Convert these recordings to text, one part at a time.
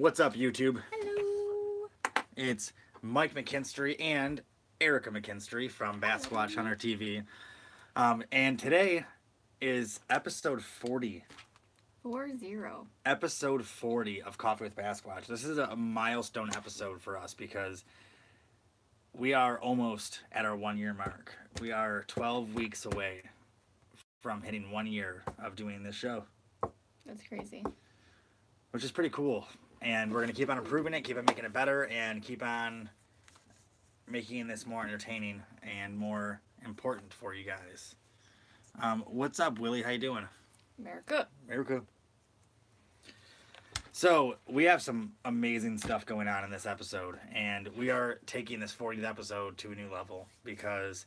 What's up, YouTube? Hello. It's Mike McKinstry and Erica McKinstry from Bassquatch Hunter TV. And today is episode 40. 40. Episode 40 of Coffee with Bassquatch. This is a milestone episode for us because we are almost at our 1 year mark. We are 12 weeks away from hitting 1 year of doing this show. That's crazy. Which is pretty cool. And we're going to keep on improving it, keep on making it better, and keep on making this more entertaining and more important for you guys. What's up, Willie? How you doing? America. America. So, we have some amazing stuff going on in this episode, and we are taking this 40th episode to a new level because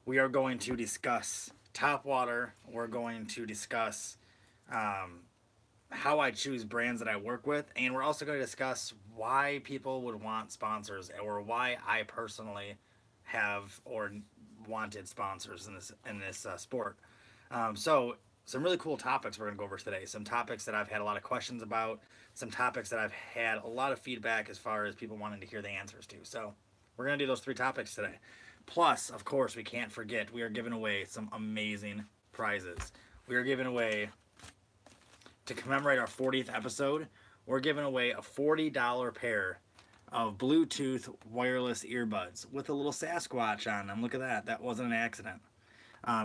we are going to discuss topwater. We're going to discuss how I choose brands that I work with, and we're also going to discuss why people would want sponsors, or why I personally have or wanted sponsors in this sport. So some really cool topics we're going to go over today. Some topics that I've had a lot of questions about, some topics that I've had a lot of feedback as far as people wanting to hear the answers to. So we're going to do those 3 topics today. Plus, of course, we can't forget, we are giving away some amazing prizes. We are giving away, to commemorate our 40th episode, we're giving away a $40 pair of Bluetooth wireless earbuds with a little Sasquatch on them. Look at that. That wasn't an accident.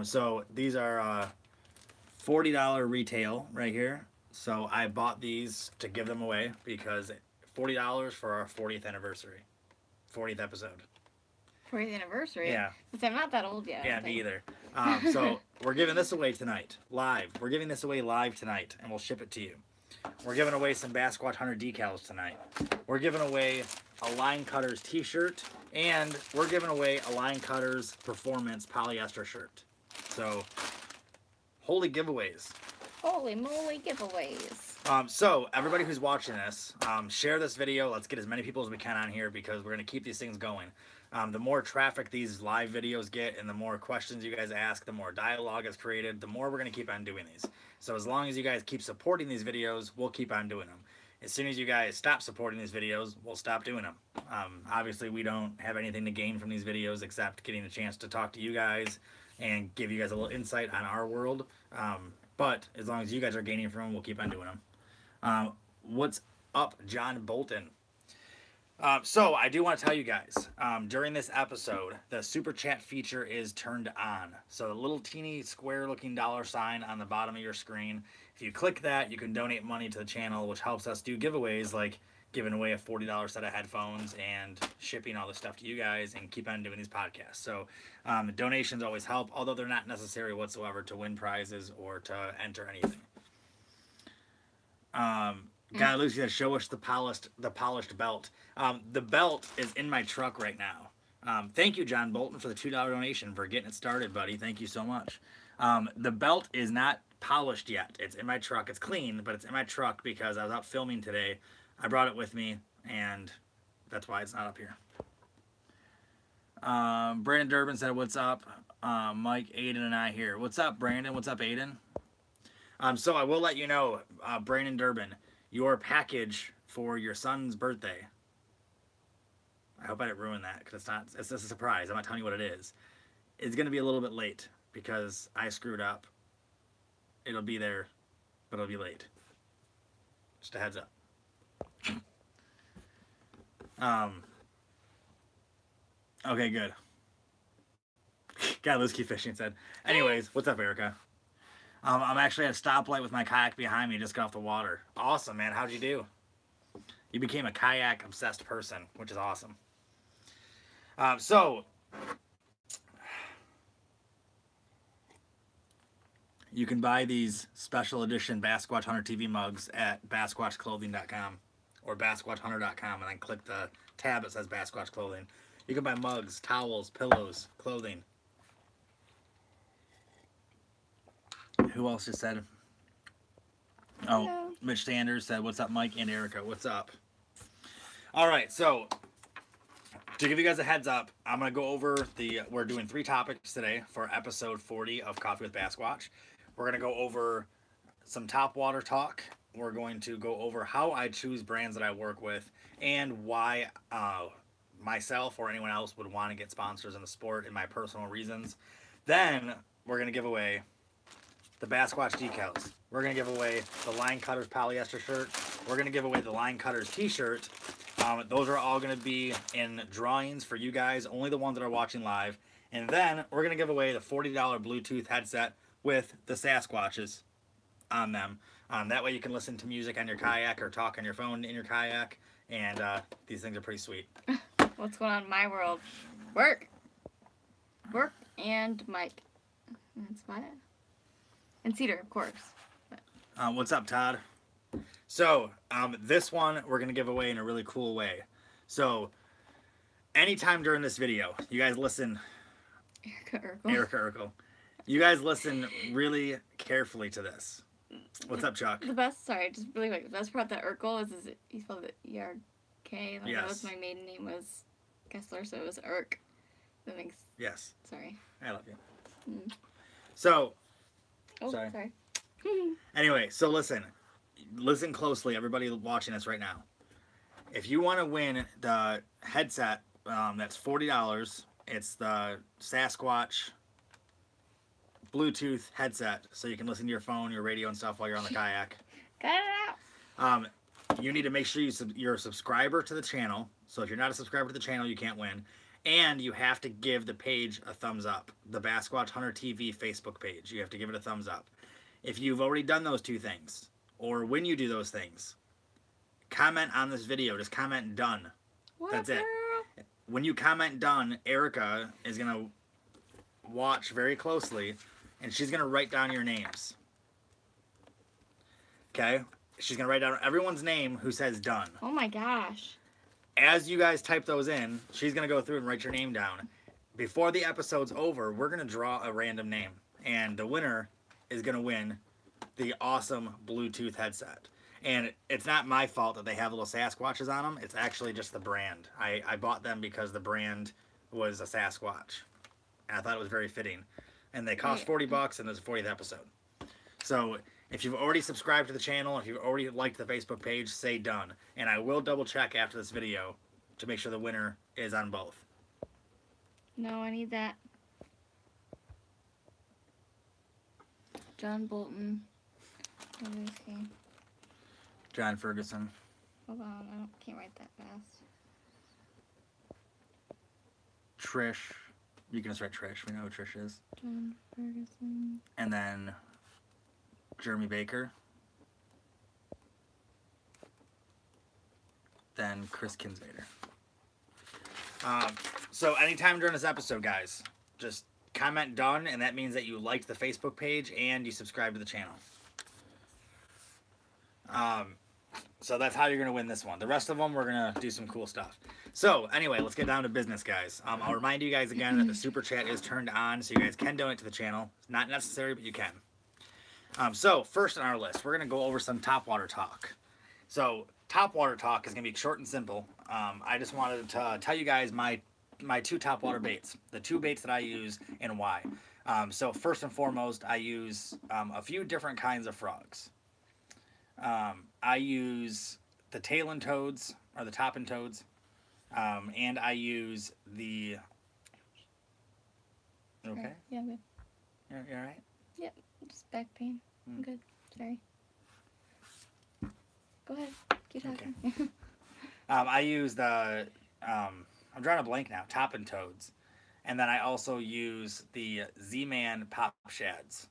So these are $40 retail right here. So I bought these to give them away because $40 for our 40th anniversary. 40th episode. 40th anniversary? Yeah. Since I'm not that old yet. Yeah, me either. So we're giving this away tonight, live. We're giving this away live tonight, and we'll ship it to you. We're giving away some Bassquatch Hunter decals tonight. We're giving away a Line Cutters t-shirt, and we're giving away a Line Cutters Performance polyester shirt. So, holy giveaways. Holy moly giveaways. So, everybody who's watching this, share this video. Let's get as many people as we can on here because we're going to keep these things going. The more traffic these live videos get and the more questions you guys ask, the more dialogue is created, the more we're going to keep on doing these. So as long as you guys keep supporting these videos, we'll keep on doing them. As soon as you guys stop supporting these videos, we'll stop doing them. Obviously, we don't have anything to gain from these videos except getting a chance to talk to you guys and give you guys a little insight on our world. But as long as you guys are gaining from them, we'll keep on doing them. What's up, John Bolton? So I do want to tell you guys, during this episode, the super chat feature is turned on. So the little teeny square looking $sign on the bottom of your screen, if you click that, you can donate money to the channel, which helps us do giveaways like giving away a $40 set of headphones and shipping all this stuff to you guys and keep on doing these podcasts. So donations always help, although they're not necessary whatsoever to win prizes or to enter anything. Guy Lucy said, show us the polished belt. The belt is in my truck right now. Thank you, John Bolton, for the $2 donation for getting it started, buddy. Thank you so much. The belt is not polished yet. It's in my truck. It's clean, but it's in my truck because I was out filming today. I brought it with me, and that's why it's not up here. Brandon Durbin said, what's up? Mike, Aiden, and I here. What's up, Brandon? What's up, Aiden? So I will let you know, Brandon Durbin, your package for your son's birthday. I hope I didn't ruin that because it's just a surprise. I'm not telling you what it is. It's going to be a little bit late because I screwed up. It'll be there, but it'll be late. Just a heads up. Okay, good. God, let's keep fishing, said. Anyways, what's up, Erica? I'm actually at a stoplight with my kayak behind me, just got off the water. Awesome, man. How'd you do? You became a kayak-obsessed person, which is awesome. So, you can buy these special edition Bassquatch Hunter TV mugs at bassquatchclothing.com or bassquatchhunter.com, and then click the tab that says Bassquatch Clothing. You can buy mugs, towels, pillows, clothing. Who else just said? Oh, hello. Mitch Sanders said, what's up, Mike and Erica? What's up? All right, so to give you guys a heads up, I'm going to go over we're doing 3 topics today for episode 40 of Coffee with Bassquatch. We're going to go over some topwater talk, we're going to go over how I choose brands that I work with and why myself or anyone else would want to get sponsors in the sport and my personal reasons. Then we're going to give away the Bassquatch decals. We're going to give away the Line Cutters polyester shirt. We're going to give away the Line Cutters t-shirt. Those are all going to be in drawings for you guys, only the ones that are watching live. And then we're going to give away the $40 Bluetooth headset with the Sasquatches on them. That way you can listen to music on your kayak or talk on your phone in your kayak. And these things are pretty sweet. What's going on in my world? Work. Work and Mike. That's about it. And Cedar, of course. What's up, Todd? So, this one we're going to give away in a really cool way. So, anytime during this video, you guys listen... Erica Urkel. You guys listen really carefully to this. What's up, Chuck? The best, sorry, just really quick. The best part that Urkel is he spelled it E-R-K. Like, yes. That was my maiden name was Kessler, so it was Irk. That makes... Yes. Sorry. I love you. So... Oh, sorry. Anyway, so listen closely, everybody watching this right now. If you want to win the headset, that's $40. It's the Sasquatch Bluetooth headset, so you can listen to your phone, your radio, and stuff while you're on the kayak. Cut it out. You need to make sure you're a subscriber to the channel. So if you're not a subscriber to the channel, you can't win. And you have to give the page a thumbs up. The Bassquatch Hunter TV Facebook page. You have to give it a thumbs up. If you've already done those two things, or when you do those things, comment on this video. Just comment done. What, that's it. girl? When you comment done, Erica is going to watch very closely, and she's going to write down your names. Okay? She's going to write down everyone's name who says done. Oh my gosh. As you guys type those in, she's going to go through and write your name down. Before the episode's over, we're going to draw a random name. And the winner is going to win the awesome Bluetooth headset. And it's not my fault that they have little Sasquatches on them. It's actually just the brand. I bought them because the brand was a Sasquatch. And I thought it was very fitting. And they cost $40, and there's a 40th episode. So... if you've already subscribed to the channel, if you've already liked the Facebook page, say done. And I will double check after this video to make sure the winner is on both. No, I need that. John Bolton. What is he? John Ferguson. Hold on, can't write that fast. Trish. You can just write Trish. We know who Trish is. John Ferguson. And then... Jeremy Baker, then Chris Kinsvader. So anytime during this episode, guys, just comment done, and that means that you liked the Facebook page and you subscribe to the channel. So that's how you're going to win this one. The rest of them, we're going to do some cool stuff. So anyway, let's get down to business, guys. I'll remind you guys again that the super chat is turned on, so you guys can donate to the channel. It's not necessary, but you can. So, first on our list, we're going to go over some topwater talk. So, topwater talk is going to be short and simple. I just wanted to tell you guys my two topwater baits, the two baits that I use and why. So, first and foremost, I use a few different kinds of frogs. I use the tail and toads, or the top and toads, and I use the... Okay? Yeah, I'm good. You're all right? Yep, just back pain. I'm good. Sorry. Go ahead. Keep talking. Okay. I use the, I'm drawing a blank now, top and toads. And then I also use the Z-Man pop shads.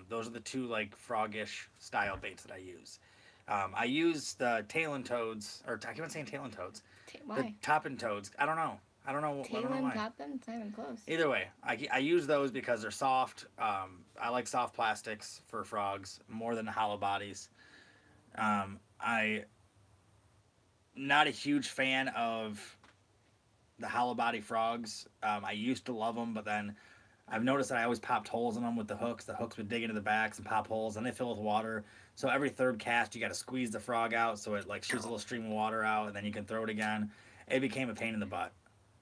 Those are the two, like, froggish style baits that I use. I use the tail and toads, or I keep on saying tail and toads. Why? The top and toads. I don't know. I don't know Tail why. and top them? It's not even close. Either way, I use those because they're soft. I like soft plastics for frogs more than hollow bodies. I not a huge fan of the hollow body frogs. I used to love them, but then I've noticed that I always popped holes in them with the hooks. The hooks would dig into the backs and pop holes, and they fill with water. So every third cast, you got to squeeze the frog out so it like shoots a little stream of water out, and then you can throw it again. It became a pain in the butt.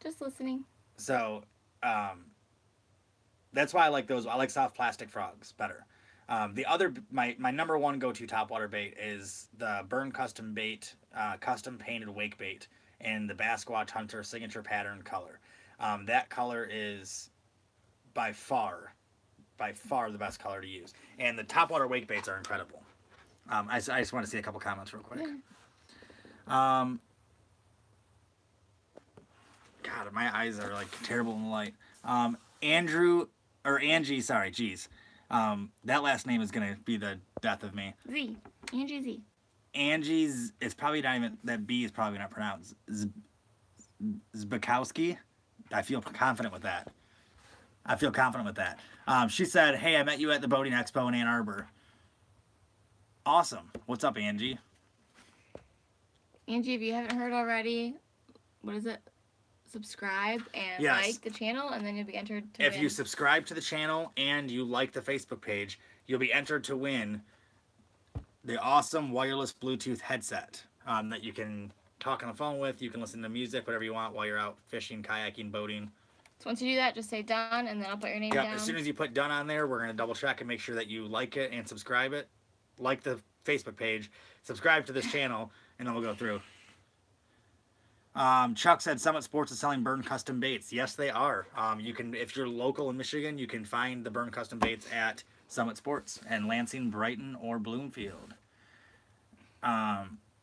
Just listening. So, that's why I like those. I like soft plastic frogs better. My number one go-to topwater bait is the Burn Custom Bait, custom painted wake bait in the Bassquatch Hunter signature pattern color. That color is by far the best color to use. And the topwater wake baits are incredible. I just want to see a couple comments real quick. God, my eyes are like terrible in the light. Angie, sorry, geez. That last name is gonna be the death of me. Z. Angie Z. Angie's, it's probably not even, that B is probably not pronounced. Zbakowski? I feel confident with that. She said, hey, I met you at the Boating Expo in Ann Arbor. Awesome. What's up, Angie? Angie, if you haven't heard already, what is it? Subscribe and like the channel, and then you'll be entered to win. If you subscribe to the channel and you like the Facebook page, you'll be entered to win the awesome wireless Bluetooth headset that you can talk on the phone with. You can listen to music, whatever you want, while you're out fishing, kayaking, boating. So once you do that, just say done, and then I'll put your name down. As soon as you put done on there, we're going to double check and make sure that you like it and subscribe it. Like the Facebook page, subscribe to this channel, and then we'll go through. Chuck said Summit Sports is selling Burn Custom Baits. Yes, they are. You can, if you're local in Michigan, you can find the Burn Custom Baits at Summit Sports in Lansing, Brighton, or Bloomfield.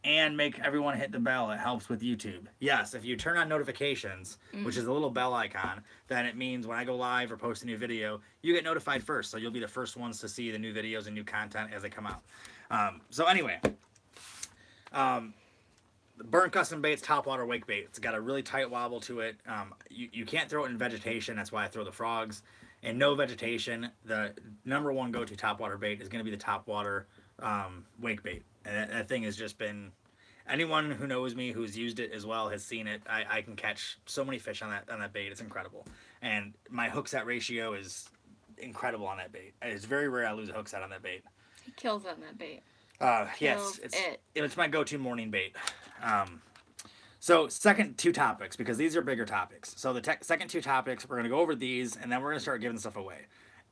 And make everyone hit the bell. It helps with YouTube. Yes, if you turn on notifications, which is a little bell icon, then it means when I go live or post a new video, you get notified first. So you'll be the first ones to see the new videos and new content as they come out. So anyway, the Burn Custom Baits topwater wake bait. It's got a really tight wobble to it. You can't throw it in vegetation. That's why I throw the frogs. And no vegetation, the number one go-to topwater bait is going to be the topwater wake bait. And that thing has just been, anyone who knows me who's used it as well has seen it. I can catch so many fish on that bait. It's incredible. And my hook set ratio is incredible on that bait. It's very rare I lose a hook set on that bait. He kills on that bait. Yes, it's my go-to morning bait. So second two topics, because these are bigger topics. So the second two topics, we're going to go over these, and then we're going to start giving stuff away.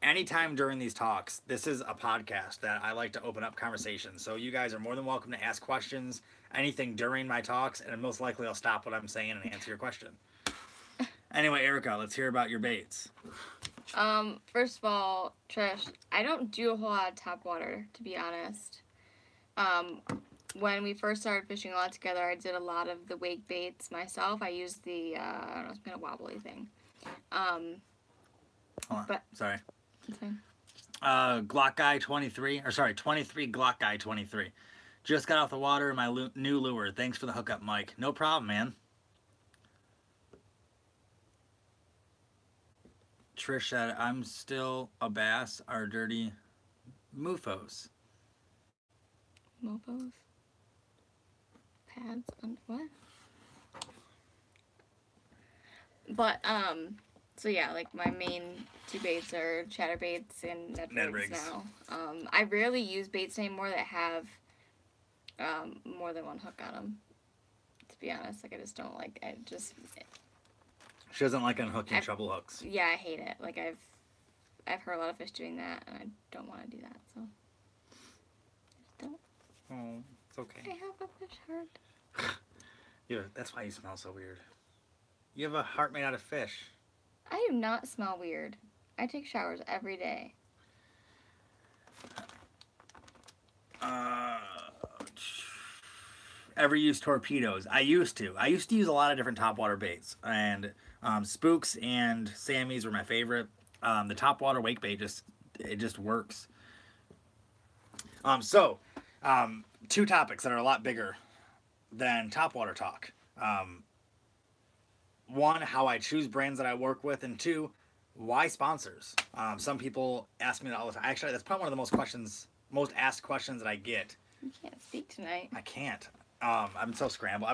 Anytime during these talks, this is a podcast that I like to open up conversations. So you guys are more than welcome to ask questions, anything during my talks, and most likely I'll stop what I'm saying and answer your question. Anyway, Erica, let's hear about your baits. First of all, Trish, I don't do a whole lot of topwater, to be honest. When we first started fishing a lot together, I did a lot of the wake baits myself. I used the, I don't know, it's been a wobbly thing. Hold on. But sorry. That's fine. Glock Guy 23, or sorry, 23 Glock Guy 23. Just got off the water in my new lure. Thanks for the hookup, Mike. No problem, man. Trish said, I'm still a bass, our dirty mofos. Mofos? Pads? What? But, so yeah, like my main two baits are chatterbaits and Ned rigs now. I rarely use baits anymore that have more than one hook on them. To be honest, like I just don't like. She doesn't like unhooking treble hooks. Yeah, I hate it. Like I've heard a lot of fish doing that, and I don't want to do that. So I just don't. Oh, it's okay. I have a fish heart. Yeah, that's why you smell so weird. You have a heart made out of fish. I do not smell weird. I take showers every day. Ever use torpedoes? I used to. I used to use a lot of different topwater baits, and spooks and Sammys were my favorite. The topwater wake bait just works. Two topics that are a lot bigger than topwater talk. One, how I choose brands that I work with, and two, why sponsors? Some people ask me that all the time. Actually, that's probably one of the most asked questions that I get. You can't speak tonight. I can't. I'm so scrambled.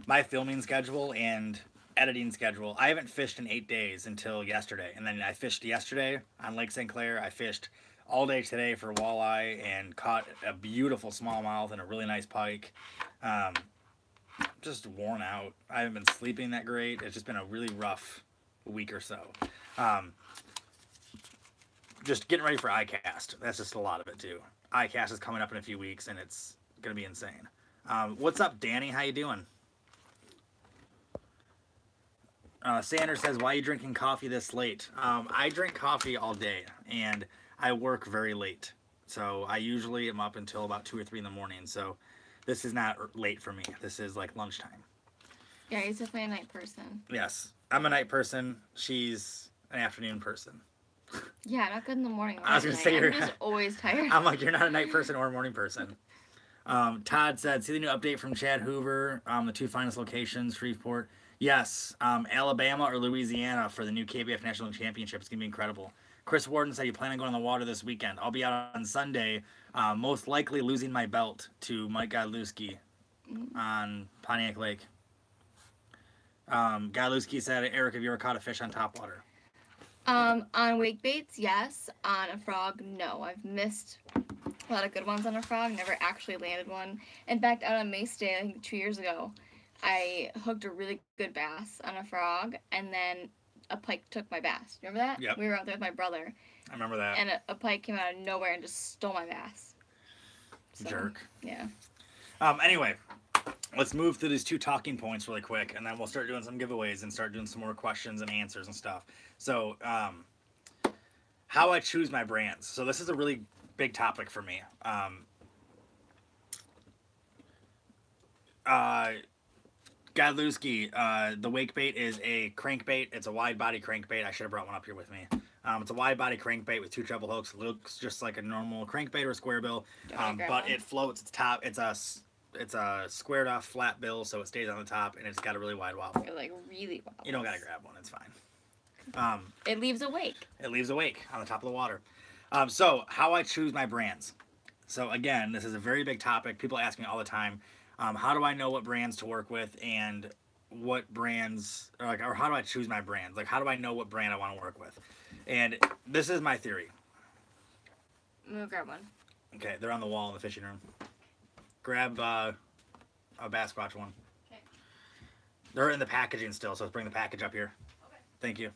My filming schedule and editing schedule, I haven't fished in 8 days until yesterday. And then I fished yesterday on Lake St. Clair. I fished all day today for walleye and caught a beautiful smallmouth and a really nice pike. Just worn out. I haven't been sleeping that great. It's just been a really rough week or so. just getting ready for iCast. That's just a lot of it too. iCast is coming up in a few weeks, and it's gonna be insane. What's up, Danny? How you doing? Sanders says, why are you drinking coffee this late? I drink coffee all day, and I work very late. So I usually am up until about 2 or 3 in the morning. So this is not late for me. This is like lunchtime. Yeah, he's definitely a night person. Yes. I'm a night person. She's an afternoon person. Yeah, not good in the morning. I was going to say you're I'm just always tired. I'm like, you're not a night person or a morning person. Todd said, see the new update from Chad Hoover, the 2 finest locations, Shreveport. Yes, Alabama or Louisiana for the new KBF National Championship. It's going to be incredible. Chris Warden said, you plan on going on the water this weekend. I'll be out on Sunday, most likely losing my belt to Mike Godlewski on Pontiac Lake. Godlewski said, Eric, have you ever caught a fish on topwater? On wake baits, yes. On a frog, no. I've missed a lot of good ones on a frog. Never actually landed one. In fact, out on Mace Day, I think 2 years ago, I hooked a really good bass on a frog, and then a pike took my bass. Remember that? Yep. We were out there with my brother. I remember that. And a pike came out of nowhere and just stole my bass. So, jerk. Yeah. Anyway, let's move through these 2 talking points really quick, and then we'll start doing some giveaways and start doing some more questions and answers and stuff. So, how I choose my brands. So this is a really big topic for me. Godlewski, the wake bait is a crankbait. It's a wide body crankbait. I should have brought one up here with me. It's a wide body crankbait with 2 treble hooks. It looks just like a normal crankbait or a square bill, but it floats. It's top. It's a squared off flat bill, so it stays on the top, and it's got a really wide wobble. It, like, really wobbles. You don't gotta grab one. It's fine. It leaves a wake. It leaves a wake on the top of the water. So how I choose my brands. So again, this is a very big topic. People ask me all the time. How do I know what brands to work with and what brands, or how do I choose my brands? Like, how do I know what brand I want to work with? And this is my theory. I'm gonna grab one. Okay, they're on the wall in the fishing room. Grab a Bassquatch one. Okay. They're in the packaging still, so let's bring the package up here. Okay. Thank you.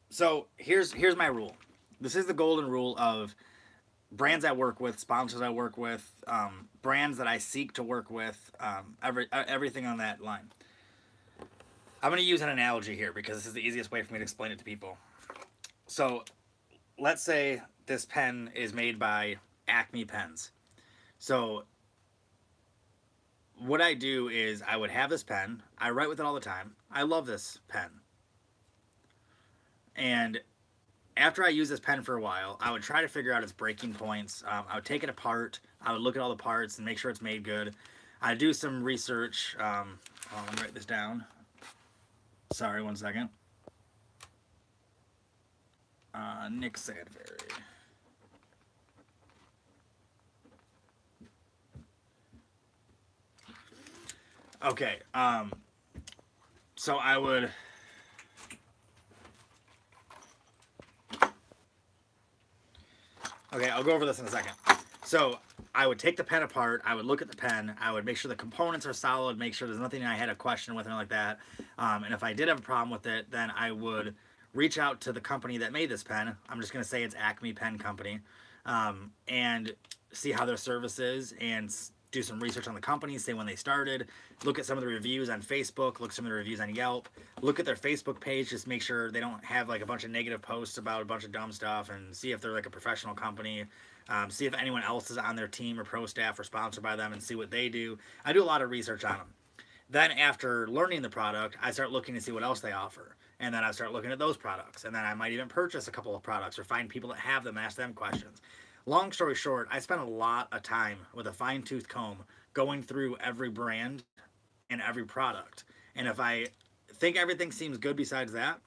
So here's my rule. This is the golden rule of brands I work with, sponsors I work with, brands that I seek to work with, everything on that line. I'm going to use an analogy here because this is the easiest way for me to explain it to people. So let's say this pen is made by Acme Pens. So what I do is I would have this pen. I write with it all the time. I love this pen. And after I use this pen for a while, I would try to figure out its breaking points. I would take it apart. I would look at all the parts and make sure it's made good. I'd do some research. Let me write this down. Sorry, one second. Nick Sadberry. Okay, so I would... Okay, I'll go over this in a second. So I would take the pen apart. I would look at the pen. I would make sure the components are solid, make sure there's nothing I had a question with or like that. And if I did have a problem with it, then I would reach out to the company that made this pen. I'm just going to say it's Acme Pen Company. And see how their service is and do some research on the company, say when they started, look at some of the reviews on Facebook, look at some of the reviews on Yelp, look at their Facebook page, just make sure they don't have like a bunch of negative posts about a bunch of dumb stuff, and see if they're like a professional company, see if anyone else is on their team or pro staff or sponsored by them, and see what they do. I do a lot of research on them. Then after learning the product, I start looking to see what else they offer. And then I start looking at those products. And then I might even purchase a couple of products or find people that have them and ask them questions. Long story short, I spent a lot of time with a fine-tooth comb going through every brand and every product. And if I think everything seems good besides that,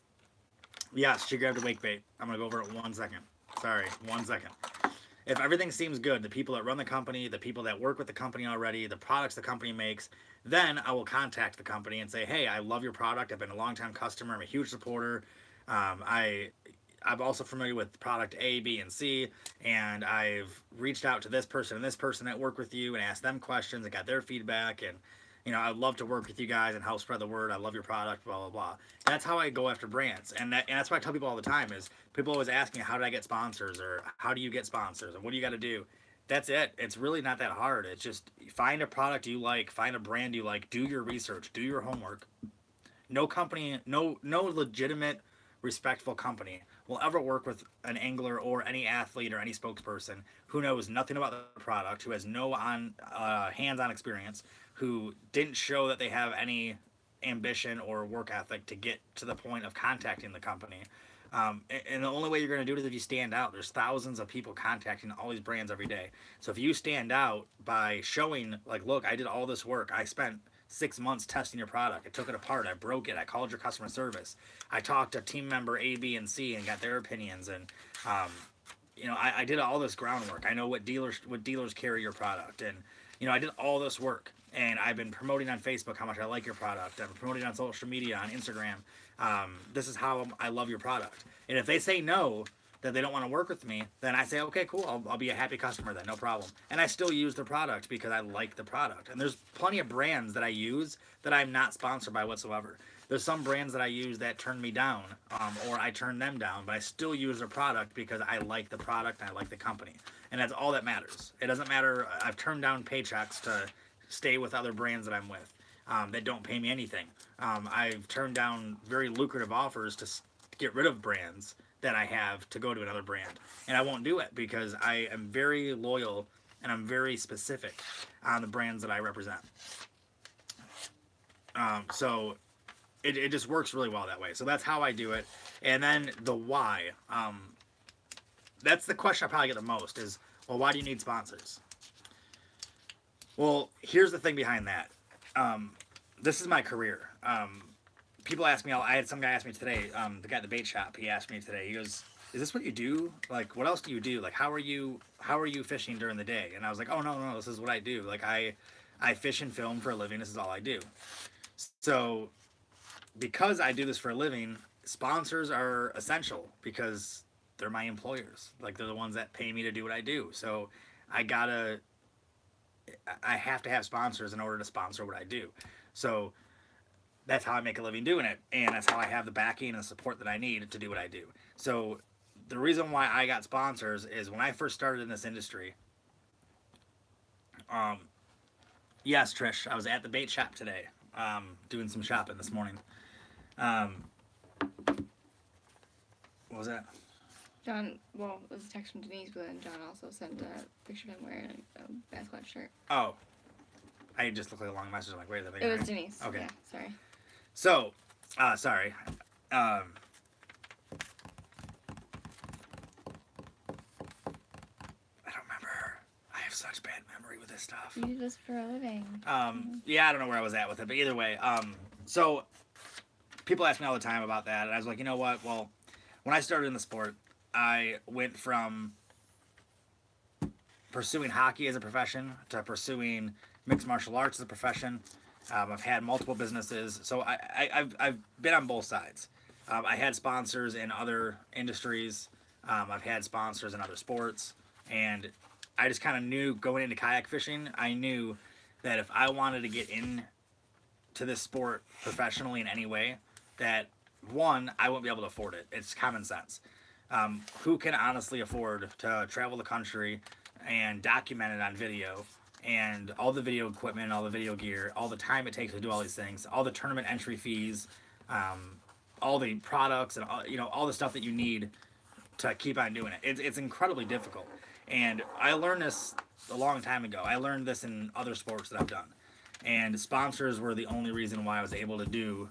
yes, she grabbed a wake bait. I'm going to go over it in 1 second. Sorry, 1 second. If everything seems good, the people that run the company, the people that work with the company already, the products the company makes, then I will contact the company and say, hey, I love your product. I've been a long-time customer. I'm a huge supporter. I'm also familiar with product A, B, and C, and I've reached out to this person and this person that work with you and asked them questions and got their feedback, and You know, I'd love to work with you guys and help spread the word. I love your product, blah, blah, blah. That's how I go after brands. And that's what I tell people all the time is people always ask me, how do I get sponsors? Or how do you get sponsors? And what do you got to do? That's it. It's really not that hard. It's just find a product you like, find a brand you like, do your research, do your homework. No company, no legitimate, respectful company will ever work with an angler or any athlete or any spokesperson who knows nothing about the product, who has no hands-on experience, who didn't show that they have any ambition or work ethic to get to the point of contacting the company. And the only way you're going to do it is if you stand out. There's thousands of people contacting all these brands every day. So if you stand out by showing, like, look, I did all this work. I spent 6 months testing your product. I took it apart. I broke it. I called your customer service. I talked to team member A, B, and C and got their opinions. And, you know, I did all this groundwork. I know what dealers carry your product. And, you know, I did all this work. And I've been promoting on Facebook how much I like your product. I've been promoting on social media, on Instagram. This is how I love your product. And if they say no, that they don't want to work with me, then I say, okay, cool, I'll be a happy customer then, no problem. And I still use the product because I like the product. And there's plenty of brands that I use that I'm not sponsored by whatsoever. There's some brands that I use that turn me down, or I turn them down, but I still use their product because I like the product and I like the company. And that's all that matters. It doesn't matter, I've turned down paychecks to stay with other brands that I'm with that don't pay me anything. I've turned down very lucrative offers to get rid of brands that I have to go to another brand. And I won't do it because I am very loyal and I'm very specific on the brands that I represent. So it just works really well that way. So that's how I do it. And then the why. That's the question I probably get the most is, well, why do you need sponsors? Well, here's the thing behind that. This is my career. People ask me, I had some guy ask me today, the guy at the bait shop, he asked me today, he goes, is this what you do? Like, what else do you do? Like, how are you fishing during the day? And I was like, oh, no, this is what I do. Like, I fish and film for a living. This is all I do. So, because I do this for a living, sponsors are essential because they're my employers. Like, they're the ones that pay me to do what I do. So, I have to have sponsors in order to sponsor what I do. So, that's how I make a living doing it, and that's how I have the backing and the support that I need to do what I do. So the reason why I got sponsors is when I first started in this industry, yes, Trish, I was at the bait shop today, doing some shopping this morning. What was that? John, well, it was a text from Denise, but then John also sent a picture of him wearing a Bassquatch shirt. Oh. I just looked like a long message. I'm like, wait a minute. It was Denise. Okay. Yeah, sorry. So, sorry. I don't remember. I have such bad memory with this stuff. You do this for a living. Yeah, I don't know where I was at with it, but either way, so people ask me all the time about that, and I was like, you know what? Well, when I started in the sport, I went from pursuing hockey as a profession to pursuing mixed martial arts as a profession. I've had multiple businesses, so I've been on both sides. I had sponsors in other industries. I've had sponsors in other sports, and I just kind of knew going into kayak fishing, I knew that if I wanted to get into this sport professionally in any way, that one, I wouldn't be able to afford it. It's common sense. Who can honestly afford to travel the country and document it on video, and all the video equipment, all the video gear, all the time it takes to do all these things, all the tournament entry fees, all the products, and all, all the stuff that you need to keep on doing it. It's incredibly difficult. And I learned this a long time ago. I learned this in other sports that I've done. And sponsors were the only reason why I was able to do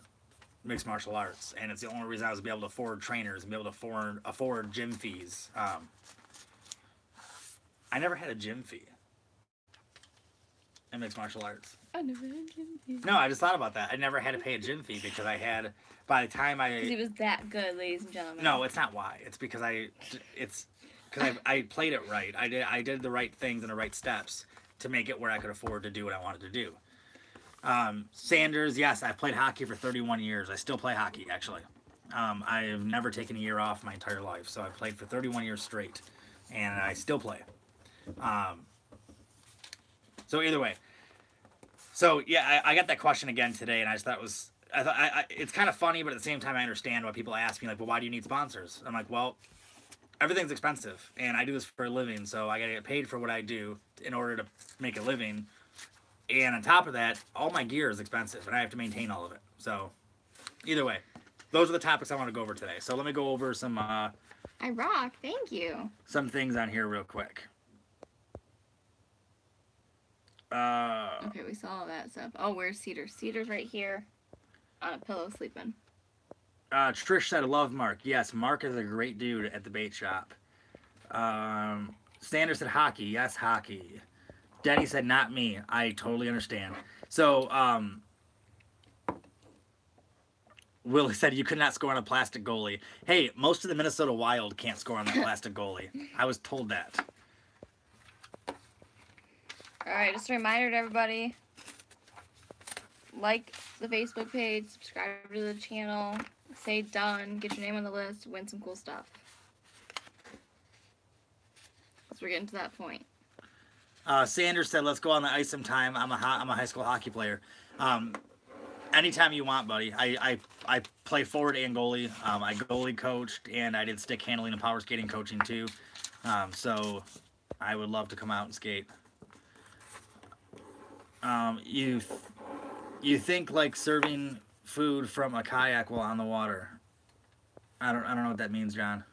mixed martial arts. And it's the only reason I was able to afford trainers and be able to afford gym fees. I never had a gym fee in mixed martial arts. I never had a gym fee. No, I just thought about that. I never had to pay a gym fee because I had, by the time Because he was that good, ladies and gentlemen. No, it's not why. It's because I played it right. I did the right things and the right steps to make it where I could afford to do what I wanted to do. Sanders, yes, I've played hockey for 31 years. I still play hockey, actually. I have never taken a year off my entire life, so I've played for 31 years straight, and I still play. So either way, So yeah, I got that question again today, and I just thought it was it's kind of funny, but at the same time, I understand why people ask me like, well, why do you need sponsors? I'm like, well, everything's expensive, and I do this for a living, so I gotta get paid for what I do in order to make a living. And on top of that, all my gear is expensive, and I have to maintain all of it. So either way, those are the topics I want to go over today. So let me go over some. I rock. Thank you. Some things on here real quick. Okay, we saw all that stuff. Oh, where's Cedar? Cedar's right here on a pillow sleeping. Trish said, I love Mark. Yes, Mark is a great dude at the bait shop. Sanders said, hockey. Yes, hockey. Denny said, not me. I totally understand. So, Willie said, you could not score on a plastic goalie. Hey, most of the Minnesota Wild can't score on that plastic goalie. I was told that. Alright, just a reminder to everybody. Like the Facebook page, subscribe to the channel, say done, get your name on the list, win some cool stuff. So we're getting to that point. Sanders said, let's go on the ice sometime. I'm a high school hockey player. Anytime you want, buddy. I play forward and goalie. I goalie coached, and I did stick handling and power skating coaching too. So I would love to come out and skate. You think like serving food from a kayak while on the water. I don't know what that means, John.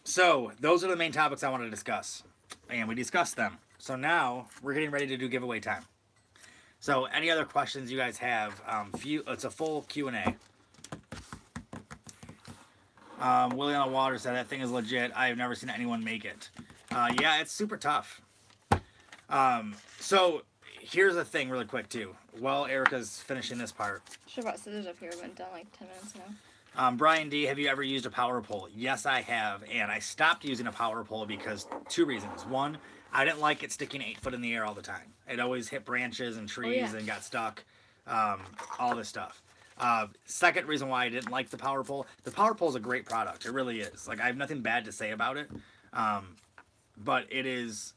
So those are the main topics I want to discuss, and we discussed them. So now we're getting ready to do giveaway time. So any other questions you guys have, it's a full Q&A. Willie on the Water said, that thing is legit. I have never seen anyone make it. Yeah, it's super tough. So here's the thing really quick too. While Erica's finishing this part. Should have brought scissors up here. We've been done like 10 minutes now. Brian D, have you ever used a power pole? Yes, I have. And I stopped using a power pole because 2 reasons. One, I didn't like it sticking 8 foot in the air all the time. It always hit branches and trees and got stuck. All this stuff. Second reason why I didn't like the power pole is a great product. It really is. Like, I have nothing bad to say about it. But it's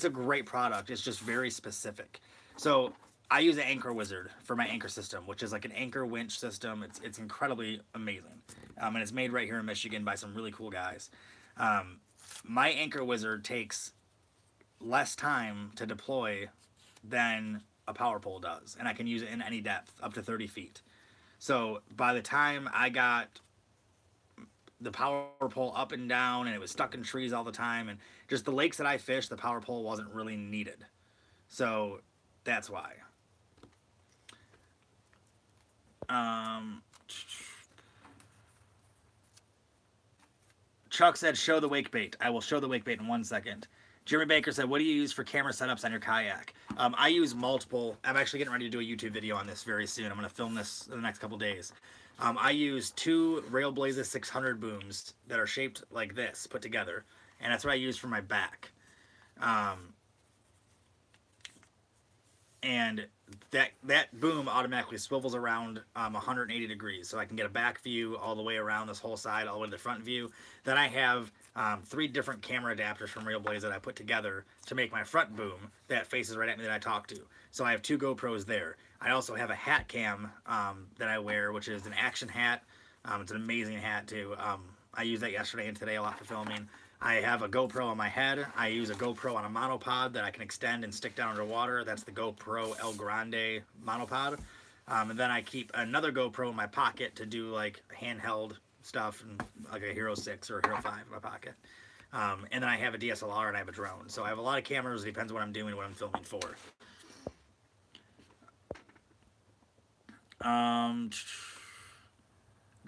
a great product. It's just very specific. So I use an Anchor Wizard for my anchor system, which is like an anchor winch system. It's incredibly amazing. And it's made right here in Michigan by some really cool guys. My Anchor Wizard takes less time to deploy than a power pole does. And I can use it in any depth, up to 30 feet. So by the time I got the power pole up and down, and it was stuck in trees all the time, and just the lakes that I fished, the power pole wasn't really needed. So that's why. Chuck said, show the wake bait. I will show the wake bait in 1 second. Jeremy Baker said, what do you use for camera setups on your kayak? I use multiple. I'm actually getting ready to do a YouTube video on this very soon. I'm going to film this in the next couple days. I use 2 Railblaza 600 booms that are shaped like this, put together. And that's what I use for my back. And that boom automatically swivels around 180 degrees. So I can get a back view all the way around this whole side, all the way to the front view. Then I have 3 different camera adapters from Railblaza that I put together to make my front boom that faces right at me that I talk to. So I have 2 GoPros there. I also have a hat cam that I wear, which is an action hat. It's an amazing hat too. I used that yesterday and today a lot for filming. I have a GoPro on my head. I use a GoPro on a monopod that I can extend and stick down underwater. That's the GoPro El Grande monopod. And then I keep another GoPro in my pocket to do like handheld stuff, and like a Hero 6 or a Hero 5 in my pocket. And then I have a DSLR and I have a drone. So I have a lot of cameras. It depends what I'm doing, what I'm filming for.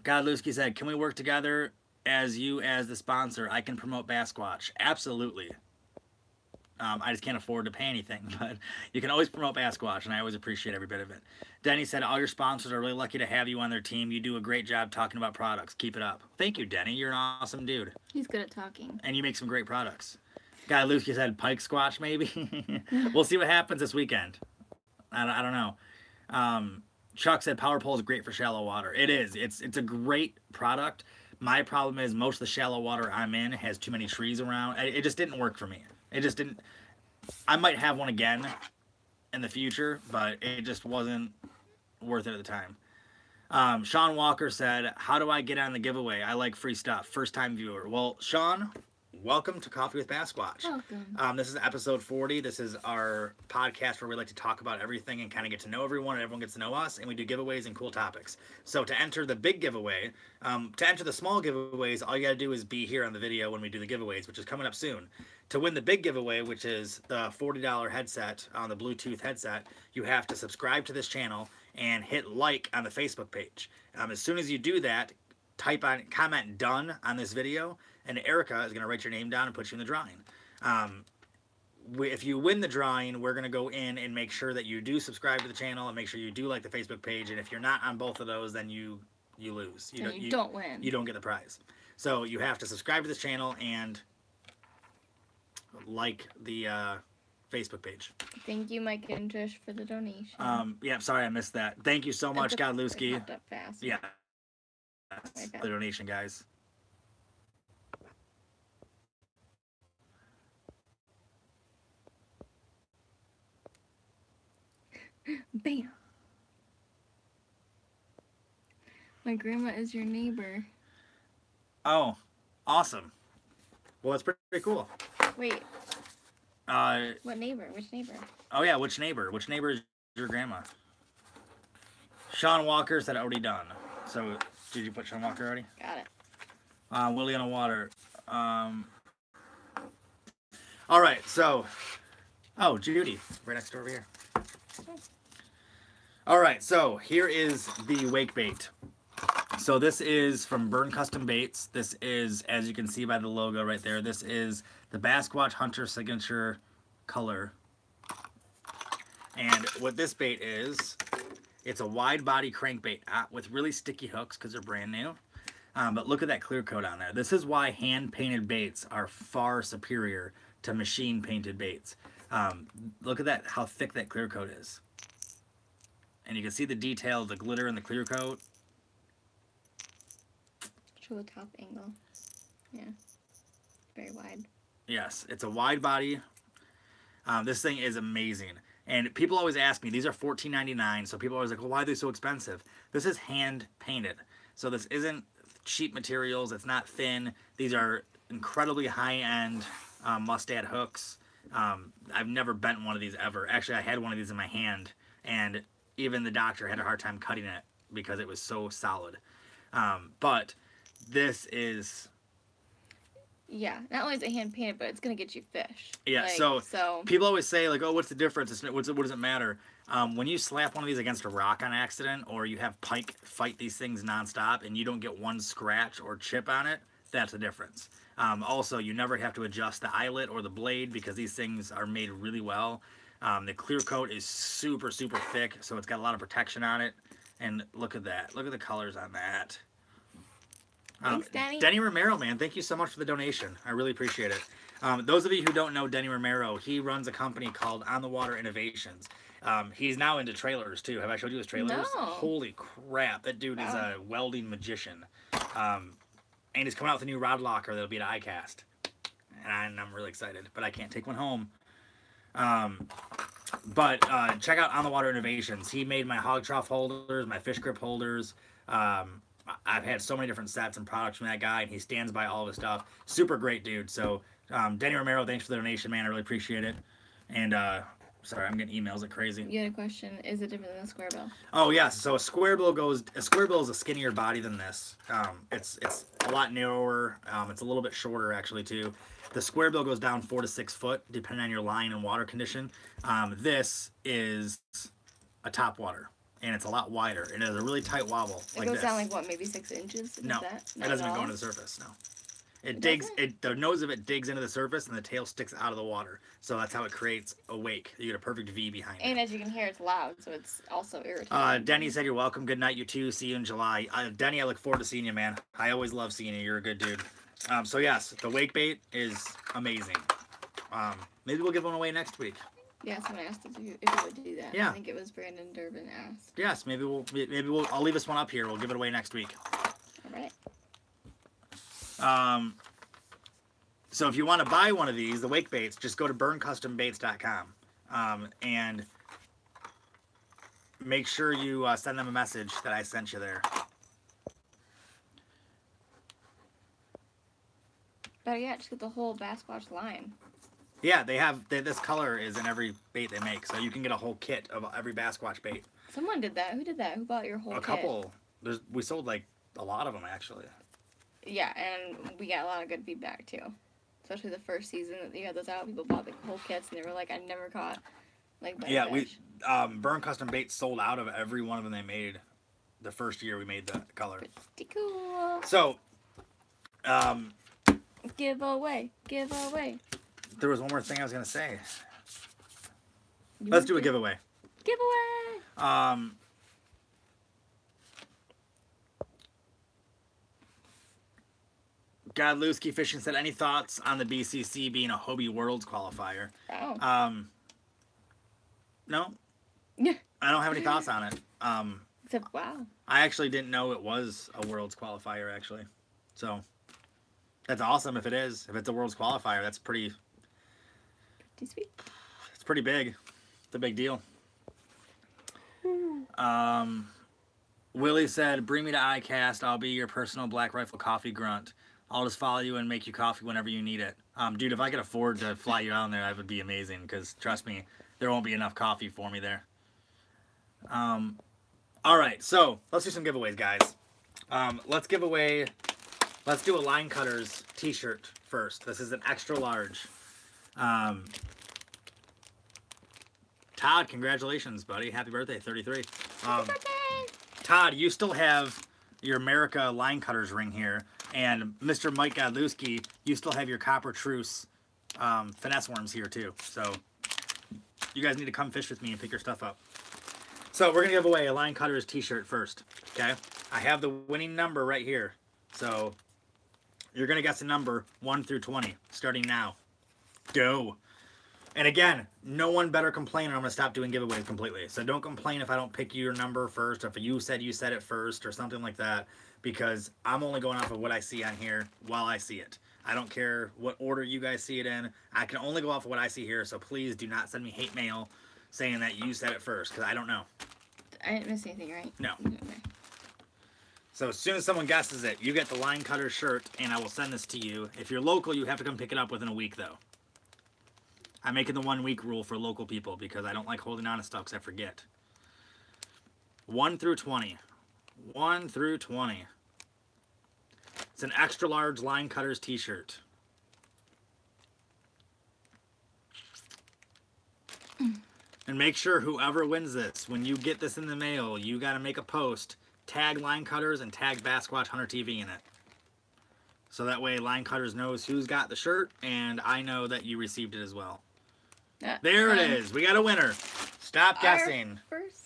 Godlewski said, can we work together as the sponsor? I can promote Bassquatch. Absolutely. I just can't afford to pay anything, but you can always promote Bassquatch, and I always appreciate every bit of it. Denny said, all your sponsors are really lucky to have you on their team. You do a great job talking about products. Keep it up. Thank you, Denny. You're an awesome dude. He's good at talking. And you make some great products. Godlewski said, Pike Squatch, maybe? We'll see what happens this weekend. I don't know. Chuck said, power pole is great for shallow water. It is. It's a great product, My problem is most of the shallow water I'm in has too many trees around. It just didn't work for me. It just didn't. I might have one again in the future, but it just wasn't worth it at the time. Sean Walker said, how do I get on the giveaway? I like free stuff. First time viewer. Well, Sean, welcome to Coffee with Bassquatch. Welcome. This is episode 40. This is our podcast where we like to talk about everything and kind of get to know everyone, and everyone gets to know us, and we do giveaways and cool topics. So to enter the big giveaway, to enter the small giveaways, all you got to do is be here on the video when we do the giveaways, which is coming up soon. To win the big giveaway, which is the $40 headset on the Bluetooth headset, you have to subscribe to this channel and hit like on the Facebook page. As soon as you do that, comment done on this video, and Erica is going to write your name down and put you in the drawing. If you win the drawing, we're going to go in and make sure that you do subscribe to the channel and make sure you do like the Facebook page. And if you're not on both of those, then you lose. You don't win. You don't get the prize. So you have to subscribe to this channel and like the Facebook page. Thank you, Mike and Trish, for the donation. Yeah, sorry I missed that. Thank you so much, Godlewski. Popped up fast. Yeah. The donation, guys. Bam. My grandma is your neighbor. Oh, awesome. Well, that's pretty cool. Wait. What neighbor? Which neighbor? Oh yeah, which neighbor? Which neighbor is your grandma? Sean Walker said already done. So did you put Sean Walker already? Got it. Willie on the water. All right, so Judy, right next door over here. All right, so here is the wake bait. So this is from Burn Custom Baits. This is, as you can see by the logo right there, this is the Bassquatch Hunter Signature Color. And what this bait is, it's a wide body crankbait with really sticky hooks because they're brand new. But look at that clear coat on there. This is why hand painted baits are far superior to machine painted baits. Look at that, how thick that clear coat is. And you can see the detail, the glitter in the clear coat. Show the top angle. Yeah. Very wide. Yes, it's a wide body. This thing is amazing. And people always ask me, these are $14.99, so people are always like, well, why are they so expensive? This is hand painted. So this isn't cheap materials. It's not thin. These are incredibly high-end mustad hooks. I've never bent one of these ever. Actually, I had one of these in my hand, and even the doctor had a hard time cutting it because it was so solid. But this is... Yeah, not only is it hand painted, but it's gonna get you fish. Yeah, like, so people always say like, "Oh, what's the difference? What does it matter?" When you slap one of these against a rock on accident, or you have pike fight these things nonstop, and you don't get one scratch or chip on it, that's the difference. Also, you never have to adjust the eyelet or the blade because these things are made really well. The clear coat is super, super thick, so it's got a lot of protection on it. And look at that! Look at the colors on that. Thanks, Danny. Denny Romero, man, thank you so much for the donation. I really appreciate it. Those of you who don't know Denny Romero, he runs a company called On the Water Innovations. He's now into trailers, too. Have I showed you his trailers? No. Holy crap. That dude is a welding magician. And he's coming out with a new rod locker that'll be at ICAST. And I'm really excited, but I can't take one home. But check out On the Water Innovations. He made my hog trough holders, my fish grip holders. I've had so many different sets and products from that guy, and he stands by all of his stuff. Super great dude. So, Denny Romero, thanks for the donation, man. I really appreciate it. And, sorry, I'm getting emails like crazy. You had a question. Is it different than a square bill? Oh, yes. So a square bill is a skinnier body than this. It's a lot narrower. It's a little bit shorter, actually, too. The square bill goes down 4 to 6 foot, depending on your line and water condition. This is a topwater. And it's a lot wider. It has a really tight wobble. It goes down like what, maybe 6 inches? No, it doesn't even go into the surface. No, it digs. The nose of it digs into the surface, and the tail sticks out of the water. So that's how it creates a wake. You get a perfect V behind it. And as you can hear, it's loud, so it's also irritating. Denny said you're welcome. Good night, you too. See you in July. Denny, I look forward to seeing you, man. I always love seeing you. You're a good dude. So yes, the wake bait is amazing. Maybe we'll give one away next week. Yeah, someone asked if you would do that. Yeah. I think it was Brandon Durbin asked. Yes, maybe we'll. I'll leave this one up here. We'll give it away next week. All right. So if you want to buy one of these, the wake baits, just go to burncustombaits.com and make sure you send them a message that I sent you there. Better yet, just get the whole Bassquatch line. Yeah, this color is in every bait they make, so you can get a whole kit of every Bassquatch bait. Someone did that. Who did that? Who bought your whole kit? A couple. We sold like a lot of them actually. Yeah, and we got a lot of good feedback too. Especially the first season that you had those out, people bought the whole kits and they were like, "I never caught like bite Yeah, fish." Burn Custom Baits sold out of every one of them they made the first year we made the color. Pretty cool. So, giveaway. There was one more thing I was gonna say. Let's do a giveaway. Godlewski Fishing said, any thoughts on the BCC being a Hobie Worlds qualifier? Oh. No. Yeah. I don't have any thoughts on it. Except, wow. I actually didn't know it was a Worlds qualifier, actually. So, that's awesome if it is. If it's a Worlds qualifier, that's pretty sweet. It's pretty big. It's a big deal. Willie said, bring me to iCast. I'll be your personal Black Rifle coffee grunt. I'll just follow you and make you coffee whenever you need it. Dude, if I could afford to fly you out there, that would be amazing, because trust me, there won't be enough coffee for me there. Alright, so let's do some giveaways, guys. Let's do a Line Cutters t-shirt first. This is an extra large. Todd, congratulations, buddy. Happy birthday, 33. Happy birthday! Todd, you still have your America Line Cutters ring here. And Mr. Mike Godlewski, you still have your Copper Truce finesse worms here, too. So, you guys need to come fish with me and pick your stuff up. So, we're going to give away a Line Cutters t-shirt first, okay? I have the winning number right here. So, you're going to guess a number 1 through 20, starting now. Go! And again, no one better complain or I'm going to stop doing giveaways completely. So don't complain if I don't pick your number first, or if you said it first, or something like that. Because I'm only going off of what I see on here while I see it. I don't care what order you guys see it in. I can only go off of what I see here. So please do not send me hate mail saying that you said it first, because I don't know. I didn't miss anything, right? No. Okay. So as soon as someone guesses it, you get the Line Cutter shirt, and I will send this to you. If you're local, you have to come pick it up within a week, though. I'm making the 1 week rule for local people because I don't like holding on to stuff because I forget. 1 through 20. 1 through 20. It's an extra large Line Cutters t-shirt. And make sure whoever wins this, when you get this in the mail, you got to make a post, tag Line Cutters and tag Bassquatch Hunter TV in it. So that way Line Cutters knows who's got the shirt, and I know that you received it as well. There it is. We got a winner. Stop guessing. First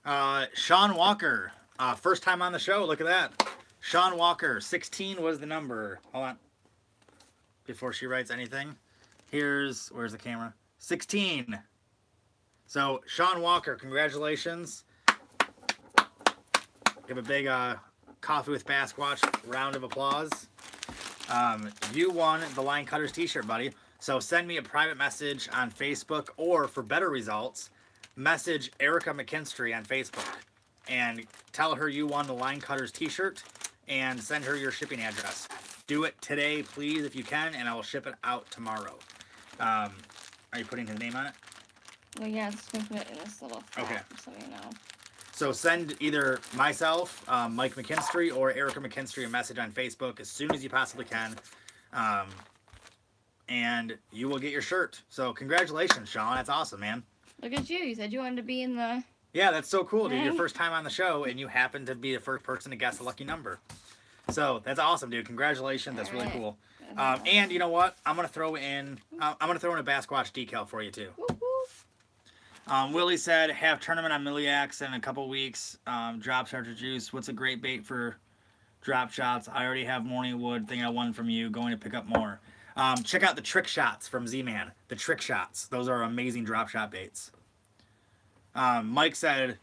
time. Sean Walker. First time on the show. Look at that. Sean Walker. 16 was the number. Hold on. Before she writes anything. Where's the camera? 16. So, Sean Walker, congratulations. Give a big Coffee with Bassquatch round of applause. You won the Line Cutters t-shirt, buddy. So send me a private message on Facebook, or for better results, message Erica McKinstry on Facebook and tell her you won the Line Cutters t-shirt and send her your shipping address. Do it today, please, if you can, and I will ship it out tomorrow. Are you putting his name on it? Well, yeah, it's going to put it in this little flap, okay. So you know. So send either myself, Mike McKinstry, or Erica McKinstry a message on Facebook as soon as you possibly can. And you will get your shirt. So congratulations, Sean. That's awesome, man. Look at you. You said you wanted to be in the... Yeah, that's so cool, dude. Your first time on the show, and you happen to be the first person to guess a lucky number. So that's awesome, dude. Congratulations. That's really cool. And you know what? I'm gonna throw in a Bassquatch decal for you too. Willie said, have tournament on Miliacs in a couple weeks. Drop Charger Juice. What's a great bait for drop shots? I already have Morning Wood thing I won from you. Going to pick up more. Check out the Trick Shots from Z-Man. The Trick Shots. Those are amazing drop shot baits. Mike said,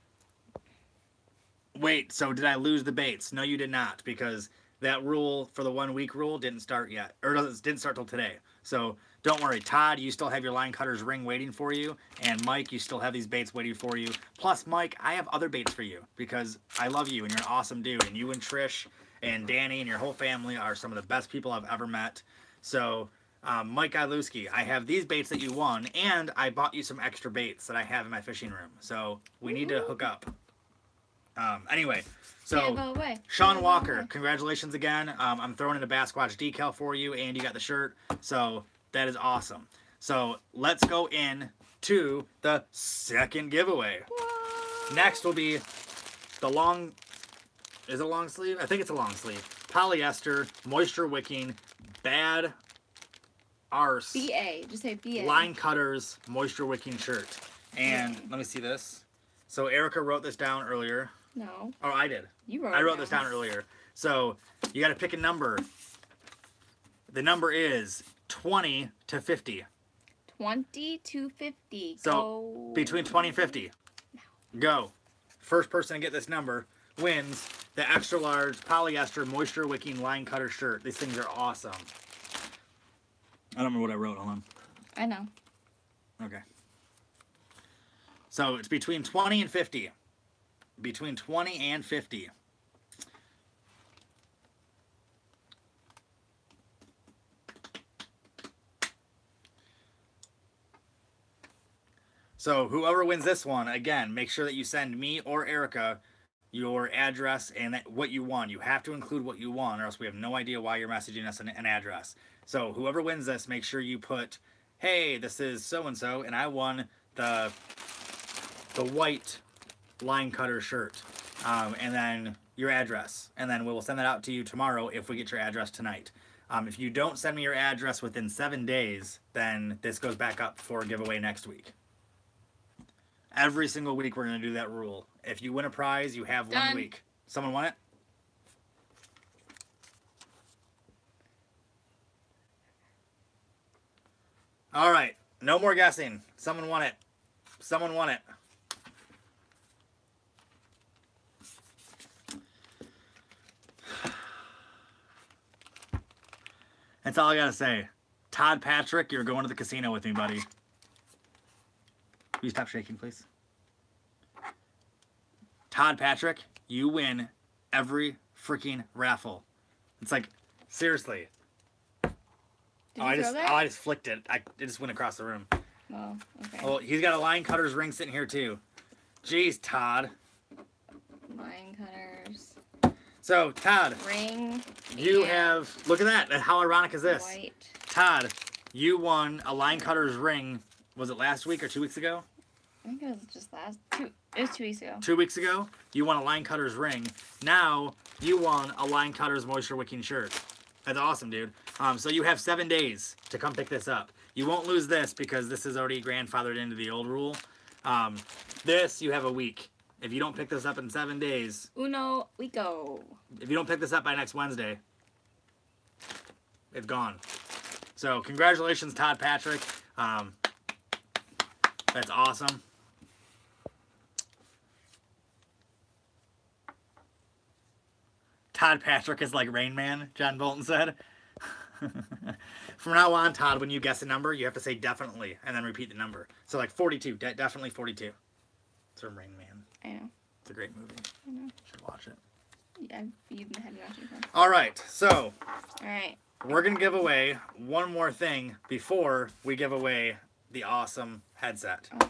wait, so did I lose the baits? No, you did not, because that rule for the 1 week rule didn't start yet, or didn't start till today. So don't worry, Todd, you still have your line cutter's ring waiting for you, and Mike, you still have these baits waiting for you. Plus, Mike, I have other baits for you because I love you and you're an awesome dude, and you and Trish and Danny and your whole family are some of the best people I've ever met. So Mike Gajlewski, I have these baits that you won, and I bought you some extra baits that I have in my fishing room. So we need to hook up. Anyway, so Sean Walker, congratulations again. I'm throwing in a Bassquatch decal for you, and you got the shirt. So that is awesome. So let's go in to the second giveaway. What? Next will be the long, is it a long sleeve? I think it's a long sleeve. Polyester, moisture wicking, bad arse. BA, just say BA. Line cutters, moisture wicking shirt. And let me see this. So Erica wrote this down earlier. No. Oh, I did. You wrote I wrote this down earlier. So you got to pick a number. The number is 20 to 50. 20 to 50. So go. Between 20 and 50. No. Go. First person to get this number wins the extra large polyester moisture wicking line cutter shirt. These things are awesome. I don't remember what I wrote. Hold on. I know. Okay. So it's between 20 and 50. Between 20 and 50. So whoever wins this one, again, make sure that you send me or Erica your address and what you won. You have to include what you won, or else we have no idea why you're messaging us an address. So whoever wins this, make sure you put, hey, this is so-and-so, and I won the white line cutter shirt. And then your address. And then we will send that out to you tomorrow if we get your address tonight. If you don't send me your address within 7 days, then this goes back up for a giveaway next week. Every single week we're going to do that rule. If you win a prize, you have 1 week. Someone want it? All right. No more guessing. Someone won it. Someone won it. That's all I gotta say. Todd Patrick, you're going to the casino with me, buddy. Will you stop shaking, please? Todd Patrick, you win every freaking raffle. It's like, seriously. I just flicked it. It just went across the room. Oh, okay. Well, he's got a line cutter's ring sitting here too. Jeez, Todd. Line cutters. So, Todd. Ring. You have, look at that. How ironic is this? White. Todd, you won a line cutter's ring. Was it last week or 2 weeks ago? I think it was just it was 2 weeks ago. 2 weeks ago, you won a line cutter's ring. Now, you won a line cutter's moisture wicking shirt. That's awesome, dude. So you have 7 days to come pick this up. You won't lose this because this is already grandfathered into the old rule. This, you have a week. If you don't pick this up in 7 days... Uno, we go. If you don't pick this up by next Wednesday, it's gone. So, congratulations, Todd Patrick. That's awesome. Todd Patrick is like Rain Man, John Bolton said. From now on, Todd, when you guess a number, you have to say definitely and then repeat the number. So like 42, definitely 42. It's from Rain Man. I know. It's a great movie. I know. Should watch it. Yeah, you've been watching it. All right, so. All right. We're going to give away one more thing before we give away the awesome headset. Oh.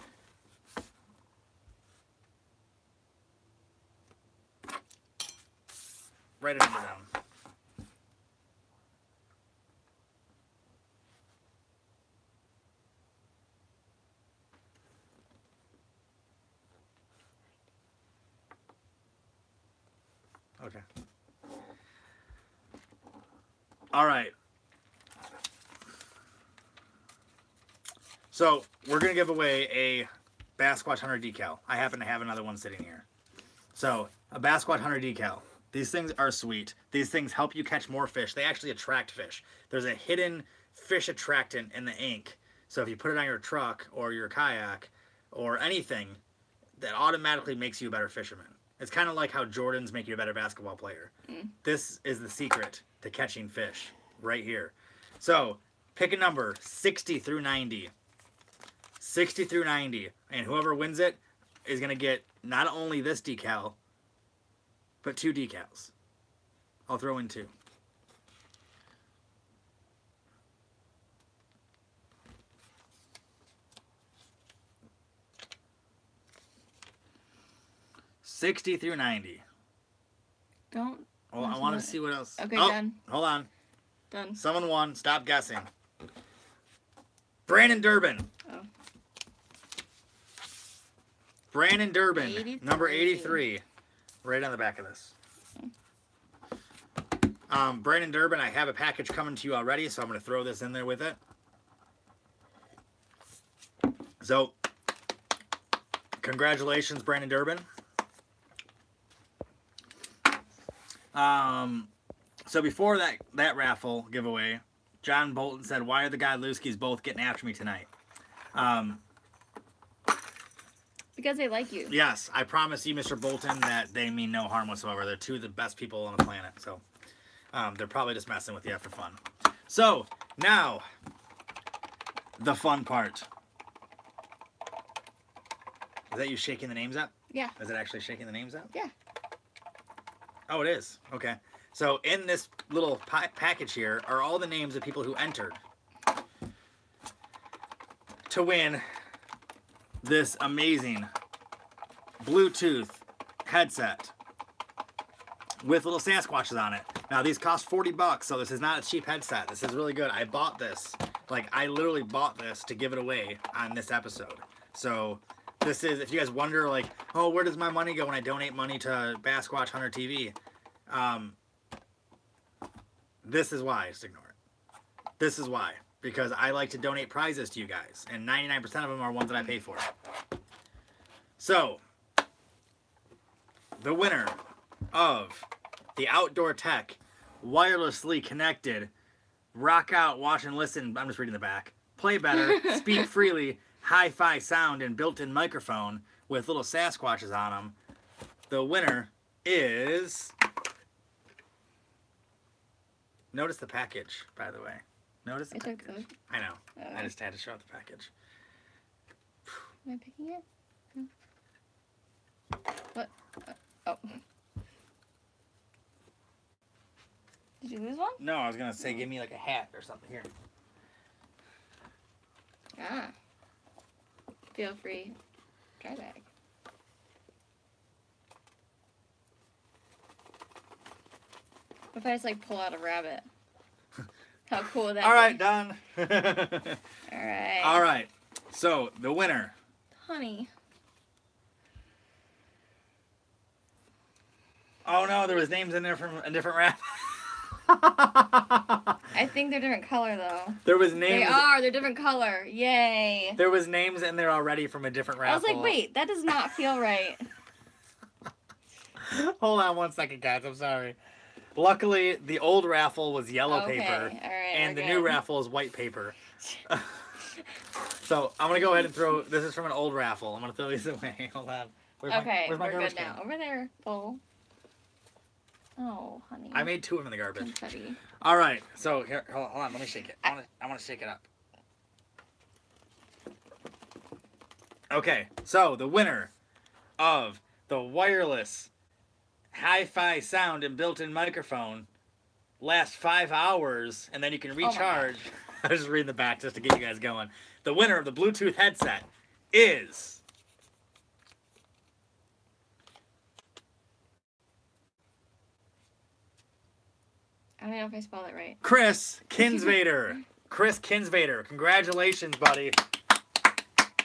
Write a number down. Okay. All right. So we're going to give away a Bassquatch Hunter decal. I happen to have another one sitting here. So a Bassquatch Hunter decal. These things are sweet. These things help you catch more fish. They actually attract fish. There's a hidden fish attractant in the ink. So if you put it on your truck or your kayak or anything, that automatically makes you a better fisherman. It's kind of like how Jordans make you a better basketball player. This is the secret to catching fish right here. So pick a number 60 through 90. 60 through 90. And whoever wins it is going to get not only this decal, but 2 decals. I'll throw in 2. $60 through 90. Don't. Well, I wanted to see what else. Okay, oh, done. Hold on. Done. Someone won. Stop guessing. Brandon Durbin. Oh. Brandon Durbin, 83. number 83. Right on the back of this. Brandon Durbin, I have a package coming to you already, so I'm going to throw this in there with it. So, congratulations, Brandon Durbin. So before that raffle giveaway, John Bolton said, "Why are the Godlewskis both getting after me tonight?" Because they like you. Yes, I promise you, Mr. Bolton, that they mean no harm whatsoever. They're 2 of the best people on the planet, so they're probably just messing with you after fun. So now, the fun part. Is that you shaking the names up? Yeah. Is it actually shaking the names up? Yeah. Oh, it is. Okay. So in this little package here are all the names of people who entered to win this amazing Bluetooth headset with little Sasquatches on it. Now these cost $40, so this is not a cheap headset. This is really good. I bought this. Like, I literally bought this to give it away on this episode. So this is, if you guys wonder, like, oh, where does my money go when I donate money to Bassquatch Hunter TV? This is why. Just ignore it. This is why. Because I like to donate prizes to you guys. And 99% of them are ones that I pay for. So, the winner of the Outdoor Tech wirelessly connected rock out, watch and listen, I'm just reading the back, play better, speak freely, hi-fi sound and built-in microphone with little Sasquatches on them. The winner is... Notice the package, by the way. Notice the package. I know. I just had to show out the package. Am I picking it? What? Oh. Did you lose one? No, I was going to say give me like a hat or something. Here. Ah. Feel free. Try bag. What if I just like pull out a rabbit? How cool would that be? All right, done. Alright. All right. So, the winner. Honey. Oh no, there was names in there from a different raffle. I think they're different color though. There was names. They are. They're different color. Yay. There was names in there already from a different raffle. I was like, wait, that does not feel right. Hold on one second, guys. I'm sorry. Luckily, the old raffle was yellow paper, All right, and the new raffle is white paper. So I'm gonna go ahead and throw. This is from an old raffle. I'm gonna throw these away. Hold on. Where's my we're good now. Over there, full. Oh, honey. I made 2 of them in the garbage. Confetti. All right. So here, hold on. Let me shake it. I want to shake it up. Okay. So the winner of the wireless hi-fi sound and built-in microphone lasts 5 hours, and then you can recharge. I was just reading the back just to get you guys going. The winner of the Bluetooth headset is... I don't know if I spelled it right. Chris Kinsvader. Chris Kinsvader. Congratulations, buddy.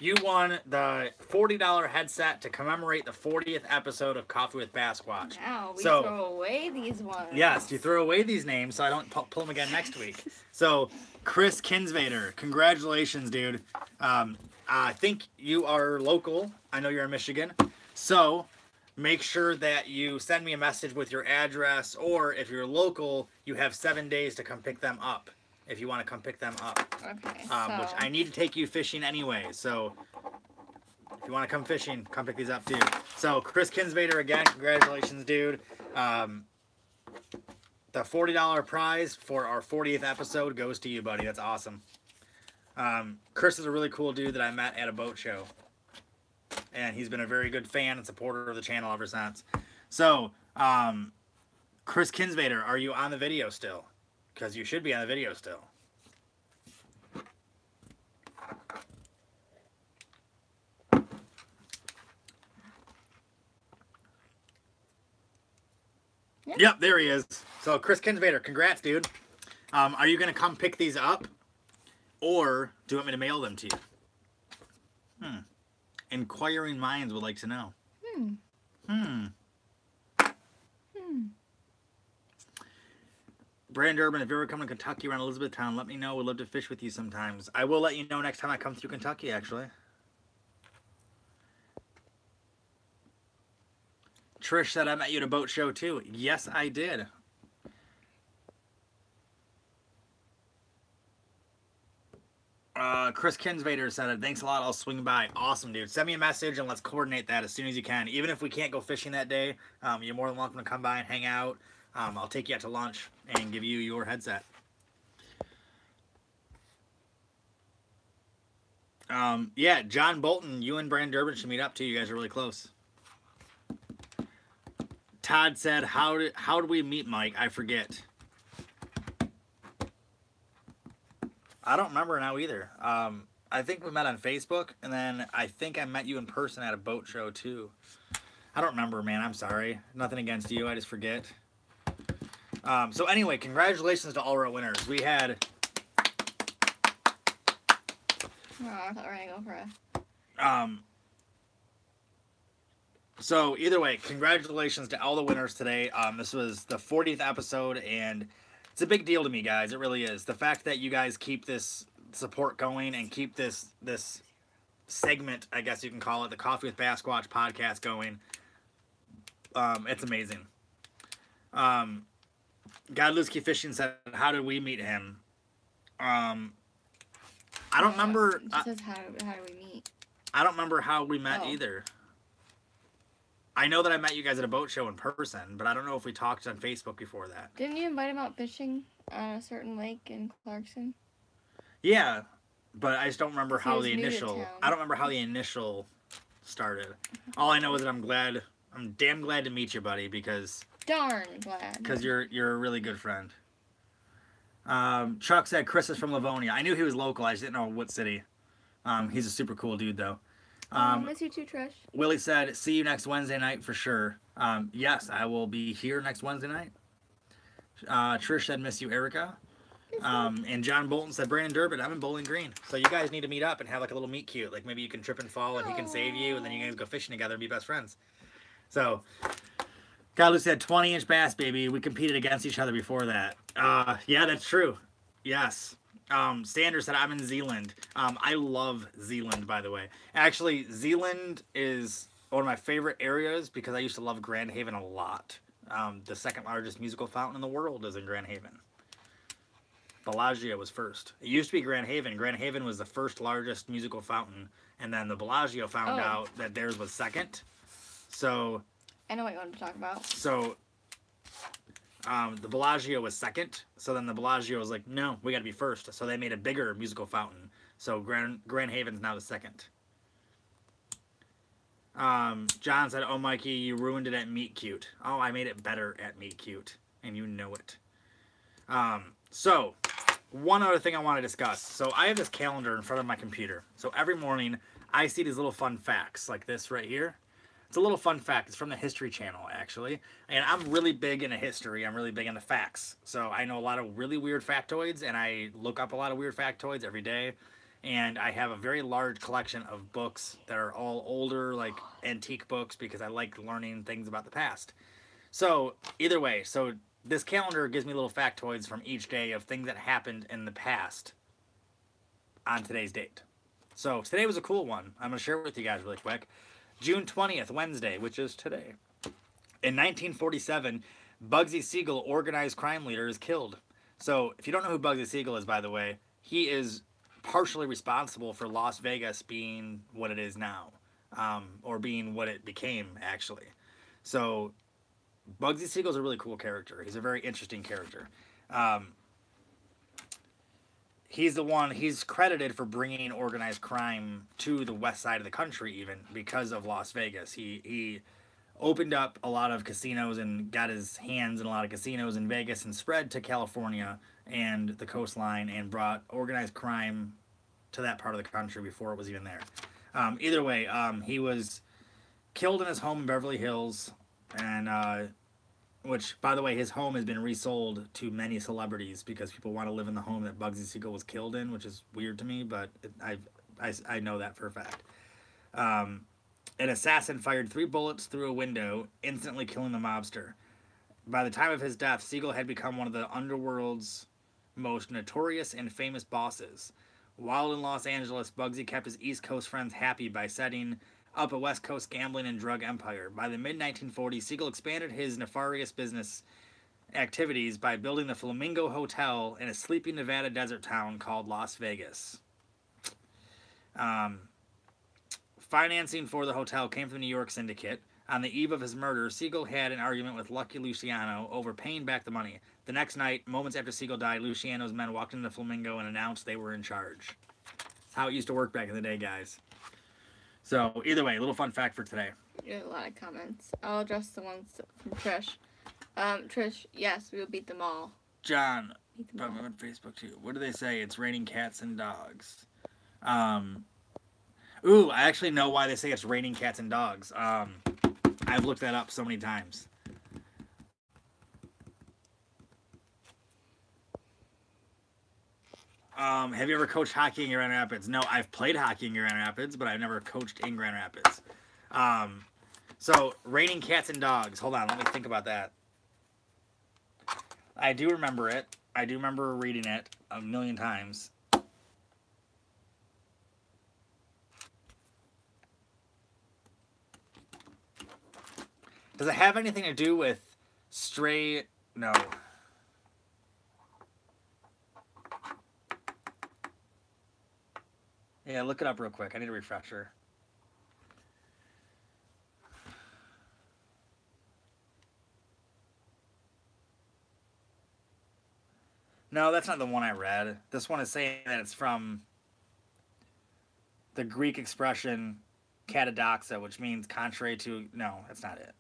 You won the $40 headset to commemorate the 40th episode of Coffee with Bassquatch. Wow, we throw away these ones. Yes, you throw away these names so I don't pull them again next week. So, Chris Kinsvader, congratulations, dude. I think you are local. I know you're in Michigan. So, make sure that you send me a message with your address, or if you're local, you have 7 days to come pick them up. If you want to come pick them up. Okay. Which I need to take you fishing anyway, so If you want to come fishing, come pick these up too. So Chris Kinsvader again, congratulations, dude. The $40 prize for our 40th episode goes to you, buddy. That's awesome. Chris is a really cool dude that I met at a boat show. And he's been a very good fan and supporter of the channel ever since. So, Chris Kinsvader, are you on the video still? Because you should be on the video still. Yeah. Yep, there he is. So, Chris Kinsvader, congrats, dude. Are you going to come pick these up? Or do you want me to mail them to you? Inquiring minds would like to know. Brand Urban, if you ever come to Kentucky around Elizabethtown, let me know. We'd love to fish with you sometimes. I will let you know next time I come through Kentucky, actually. Trish said I met you at a boat show, too. Yes, I did. Chris Kinsvader said it. Thanks a lot. I'll swing by. Awesome, dude. Send me a message and let's coordinate that as soon as you can. Even if we can't go fishing that day, you're more than welcome to come by and hang out. I'll take you out to lunch and give you your headset. Yeah, John Bolton, you and Brand Durbin should meet up too. You guys are really close. Todd said, how did we meet, Mike? I forget. I don't remember now either. I think we met on Facebook, and then I think I met you in person at a boat show too. I don't remember, man. I'm sorry. Nothing against you. I just forget. So anyway, congratulations to all our winners. We had... Oh, I thought we were going to go for a... So either way, congratulations to all the winners today. This was the 40th episode, and it's a big deal to me, guys. It really is. The fact that you guys keep this support going and keep this segment, I guess you can call it, the Coffee with Bassquatch podcast going, it's amazing. Godlewski Fishing said, how did we meet him? I don't remember. It just says, how do we meet? I don't remember how we met either. I know that I met you guys at a boat show in person, but I don't know if we talked on Facebook before that. Didn't you invite him out fishing on a certain lake in Clarkson? Yeah, but I just don't remember how the new to initial... town. I don't remember how the initial started. All I know is that I'm damn glad to meet you, buddy, because... Darn glad. Because you're a really good friend. Chuck said Chris is from Livonia. I knew he was local. I just didn't know what city. He's a super cool dude, though. I miss you too, Trish. Willie said, see you next Wednesday night for sure. Yes, I will be here next Wednesday night. Trish said, miss you, Erica. And John Bolton said, Brandon Durbin, I'm in Bowling Green. So you guys need to meet up and have like a little meet cute. Like maybe you can trip and fall and he can save you and then you guys go fishing together and be best friends. So, Godley said 20-inch bass, baby. We competed against each other before that. Yeah, that's true. Yes. Sanders said, I'm in Zeeland. I love Zeeland, by the way. Actually, Zeeland is one of my favorite areas because I used to love Grand Haven a lot. The second largest musical fountain in the world is in Grand Haven. Bellagio was first. It used to be Grand Haven. Grand Haven was the first largest musical fountain, and then the Bellagio found out that theirs was second. So... I know what you want to talk about. So... the Bellagio was second, so then the Bellagio was like, no, we got to be first. So they made a bigger musical fountain. So Grand Haven's now the second. John said, oh, Mikey, you ruined it at Meet Cute. Oh, I made it better at Meet Cute, and you know it. So, one other thing I want to discuss. So I have this calendar in front of my computer. So every morning, I see these little fun facts like this right here. It's a little fun fact. It's from the History Channel, actually. And I'm really big into history. I'm really big into facts. So I know a lot of really weird factoids, and I look up a lot of weird factoids every day. And I have a very large collection of books that are all older, like antique books, because I like learning things about the past. So either way, so this calendar gives me little factoids from each day of things that happened in the past on today's date. So today was a cool one. I'm going to share it with you guys really quick. June 20th, Wednesday, which is today. In 1947, Bugsy Siegel, organized crime leader, is killed. So, if you don't know who Bugsy Siegel is, by the way, he is partially responsible for Las Vegas being what it is now. or being what it became, actually. So Bugsy Siegel's a really cool character. He's a very interesting character. Um, he's credited for bringing organized crime to the west side of the country, even because of Las Vegas. He opened up a lot of casinos and got his hands in a lot of casinos in Vegas and spread to California and the coastline and brought organized crime to that part of the country before it was even there. Either way, he was killed in his home in Beverly Hills, and which, by the way, his home has been resold to many celebrities because people want to live in the home that Bugsy Siegel was killed in, which is weird to me, but I know that for a fact. An assassin fired 3 bullets through a window, instantly killing the mobster. By the time of his death, Siegel had become one of the underworld's most notorious and famous bosses. While in Los Angeles, Bugsy kept his East Coast friends happy by setting up a West Coast gambling and drug empire. By the mid-1940s, Siegel expanded his nefarious business activities by building the Flamingo Hotel in a sleepy Nevada desert town called Las Vegas. Financing for the hotel came from the New York Syndicate. On the eve of his murder, Siegel had an argument with Lucky Luciano over paying back the money. The next night, moments after Siegel died, Luciano's men walked into the Flamingo and announced they were in charge. That's how it used to work back in the day, guys. So, either way, a little fun fact for today. You have a lot of comments. I'll address the ones from Trish. Trish, yes, we will beat them all. John, but I'm on Facebook too. What do they say? It's raining cats and dogs. Ooh, I actually know why they say it's raining cats and dogs. I've looked that up so many times. Have you ever coached hockey in Grand Rapids? No, I've played hockey in Grand Rapids, but I've never coached in Grand Rapids. So, raining cats and dogs. Hold on, let me think about that. I do remember it. I do remember reading it a million times. Does it have anything to do with stray... No. Yeah, look it up real quick. I need a refresher. No, that's not the one I read. This one is saying that it's from the Greek expression katadoxa, which means contrary to... No, that's not it.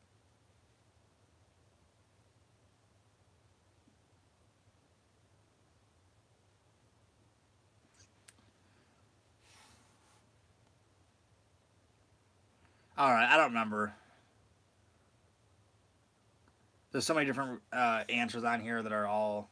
Alright, I don't remember. There's so many different answers on here that are all...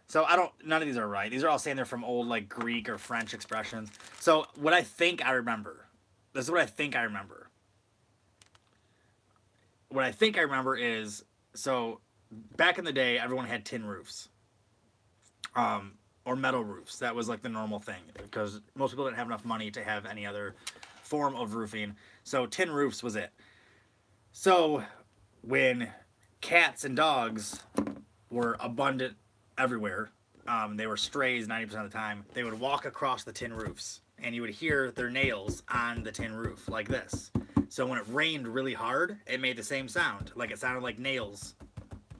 So none of these are right. These are all saying they're from old, like, Greek or French expressions. So what I think I remember, this is what I think I remember. What I think I remember is, so back in the day, everyone had tin roofs. Or metal roofs. That was like the normal thing because most people didn't have enough money to have any other form of roofing. So tin roofs was it. So when cats and dogs were abundant everywhere, they were strays 90% of the time, they would walk across the tin roofs and you would hear their nails on the tin roof like this. So when it rained really hard, it made the same sound. Like it sounded like nails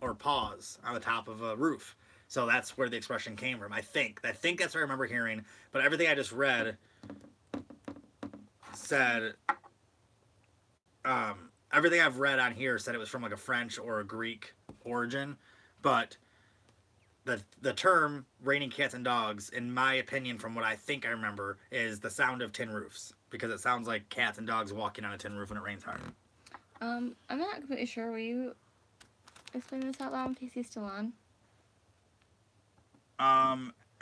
or paws on the top of a roof. So that's where the expression came from, I think. I think that's what I remember hearing. But everything I just read said... everything I've read on here said it was from like a French or a Greek origin. But the term raining cats and dogs, in my opinion, from what I think I remember, is the sound of tin roofs. Because it sounds like cats and dogs walking on a tin roof when it rains hard. I'm not completely sure. Will you explain this out loud in case he's still on?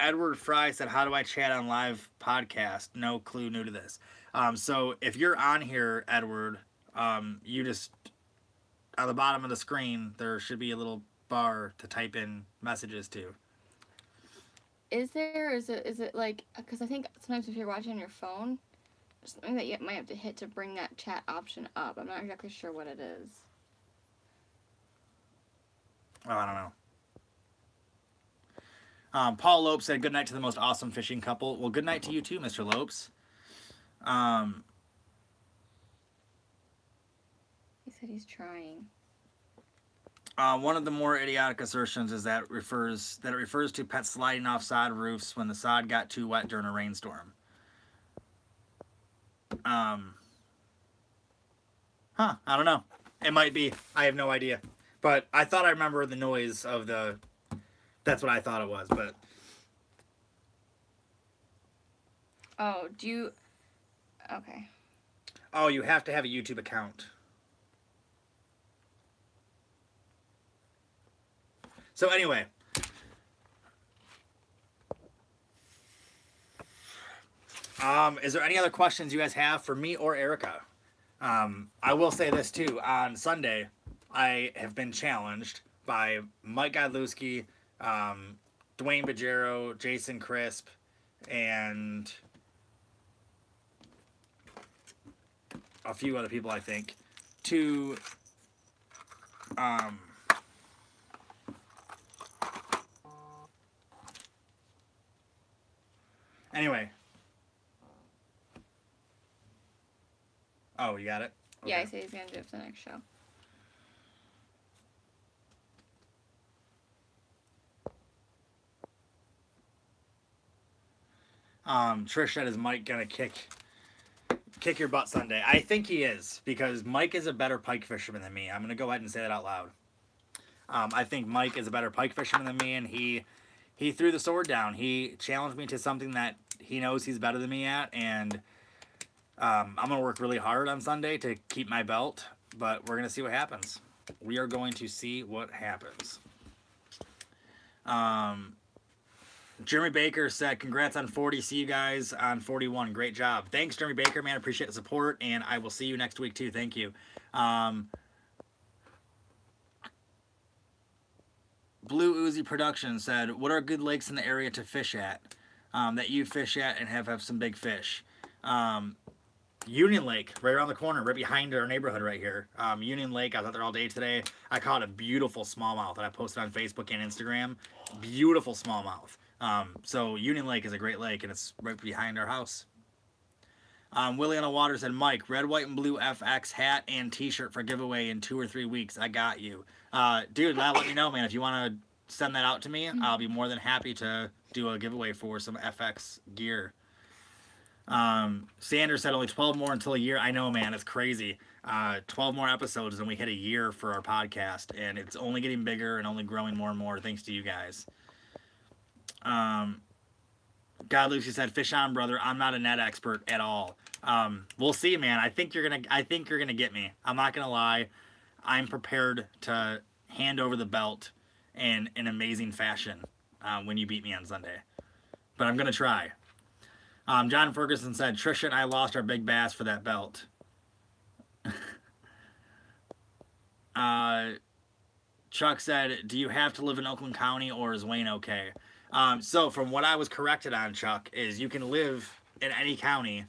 Edward Fry said, how do I chat on live podcast? No clue, new to this. So if you're on here, Edward, you just, on the bottom of the screen, there should be a little bar to type in messages to. Is it like, because I think sometimes if you're watching on your phone, there's something that you might have to hit to bring that chat option up. I'm not exactly sure what it is. Oh, I don't know. Paul Lopes said, good night to the most awesome fishing couple. Well, good night to you too, Mr. Lopes. He said he's trying. One of the more idiotic assertions is that it refers to pets sliding off sod roofs when the sod got too wet during a rainstorm. I don't know. It might be. I have no idea. But I thought I remember the noise of the... That's what I thought it was, but... Oh, do you... Okay. Oh, you have to have a YouTube account. So anyway... is there any other questions you guys have for me or Erica? I will say this too. On Sunday, I have been challenged by Mike Godlewski, Dwayne Bajero, Jason Crisp, and a few other people, I think, to anyway. Oh, you got it? Okay. Yeah, I said he's going to do it for the next show. Trish said, is Mike going to kick your butt Sunday? I think he is, because Mike is a better pike fisherman than me. I'm going to go ahead and say that out loud. I think Mike is a better pike fisherman than me, and he threw the sword down. He challenged me to something that he knows he's better than me at, and I'm going to work really hard on Sunday to keep my belt, but we're going to see what happens. We are going to see what happens. Jeremy Baker said, congrats on 40. See you guys on 41. Great job. Thanks, Jeremy Baker, man. Appreciate the support, and I will see you next week, too. Thank you. Blue Uzi Productions said, what are good lakes in the area to fish at, that you fish at and have some big fish? Union Lake, right around the corner, right behind our neighborhood right here. Union Lake, I was out there all day today. I caught a beautiful smallmouth that I posted on Facebook and Instagram. Beautiful smallmouth. So Union Lake is a great lake, and it's right behind our house. Willie on the Water said, Mike, red, white, and blue FX hat and t-shirt for giveaway in 2 or 3 weeks. I got you. Dude, let me know, man. If you want to send that out to me, I'll be more than happy to do a giveaway for some FX gear. Sanders said only 12 more until a year. I know, man, it's crazy. 12 more episodes and we hit a year for our podcast, and it's only getting bigger and only growing more and more thanks to you guys. God, Lucy said, fish on, brother. I'm not a net expert at all. We'll see, man. I think you're gonna get me. I'm not gonna lie. I'm prepared to hand over the belt in an amazing fashion when you beat me on Sunday, but I'm gonna try. John Ferguson said, Trisha and I lost our big bass for that belt. Chuck said, do you have to live in Oakland County or is Wayne okay? So from what I was corrected on, Chuck, is you can live in any county,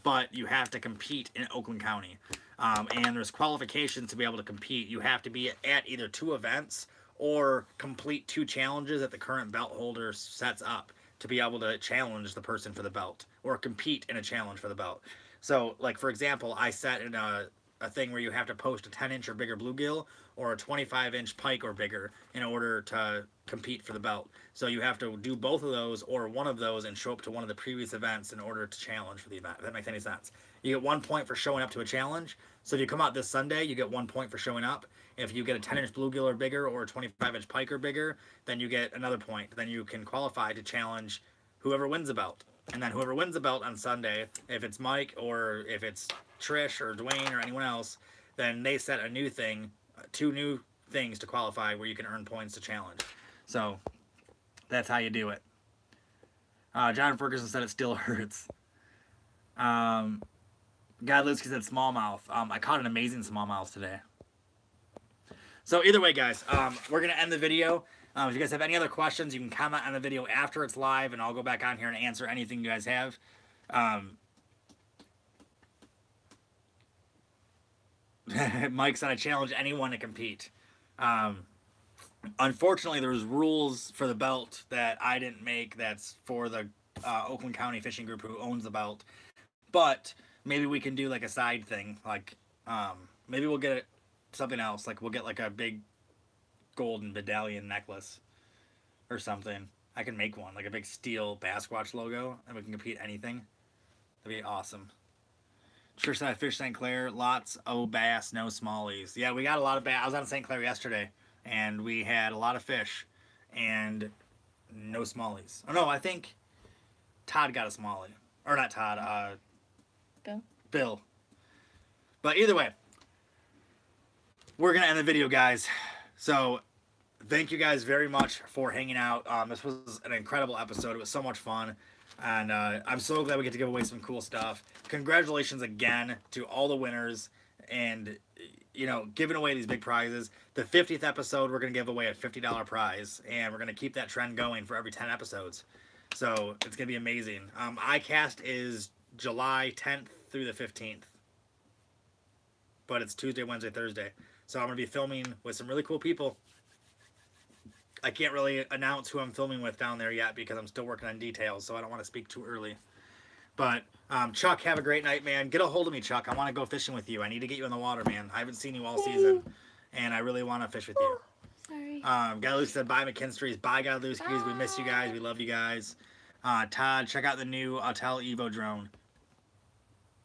but you have to compete in Oakland County. And there's qualifications to be able to compete. You have to be at either 2 events or complete 2 challenges that the current belt holder sets up to be able to challenge the person for the belt or compete in a challenge for the belt. So, like, for example, I set in a thing where you have to post a 10-inch or bigger bluegill or a 25-inch pike or bigger in order to compete for the belt. So you have to do both of those or one of those and show up to one of the previous events in order to challenge for the event, if that makes any sense. You get 1 point for showing up to a challenge. So if you come out this Sunday, you get 1 point for showing up. If you get a 10-inch bluegill or bigger or a 25-inch pike or bigger, then you get another point. Then you can qualify to challenge whoever wins the belt. And then whoever wins the belt on Sunday, if it's Mike or if it's Trish or Dwayne or anyone else, then they set a new thing, 2 new things to qualify where you can earn points to challenge. So that's how you do it. John Ferguson said it still hurts. Godlewski said smallmouth. I caught an amazing smallmouth today. So either way, guys, we're going to end the video. If you guys have any other questions, you can comment on the video after it's live, and I'll go back on here and answer anything you guys have. Mike said, I challenge anyone to compete. Unfortunately, there's rules for the belt that I didn't make. That's for the Oakland County Fishing Group who owns the belt. But maybe we can do like a side thing. Like maybe we'll get something else. Like we'll get like a big golden medallion necklace or something. I can make one, like a big steel Bassquatch logo, and we can compete anything. That'd be awesome. Shoreside Fish St. Clair, lots of bass, no smallies. Yeah, we got a lot of bass. I was on St. Clair yesterday, and we had a lot of fish, and no smallies. Oh no, I think Todd got a smallie, or not Todd. Bill. Bill. But either way, we're gonna end the video, guys. So thank you guys very much for hanging out. This was an incredible episode. It was so much fun. And I'm so glad we get to give away some cool stuff. Congratulations again to all the winners and, you know, giving away these big prizes. The 50th episode, we're going to give away a $50 prize. And we're going to keep that trend going for every 10 episodes. So it's going to be amazing. iCast is July 10th through the 15th. But it's Tuesday, Wednesday, Thursday. So I'm going to be filming with some really cool people. I can't really announce who I'm filming with down there yet because I'm still working on details, so I don't want to speak too early. But, Chuck, have a great night, man. Get a hold of me, Chuck. I want to go fishing with you. I need to get you in the water, man. I haven't seen you all season, and I really want to fish with you. Sorry. Godlewski said, bye, McKinstry's. Bye, Godlewski's. We miss you guys. We love you guys. Todd, check out the new Autel Evo drone.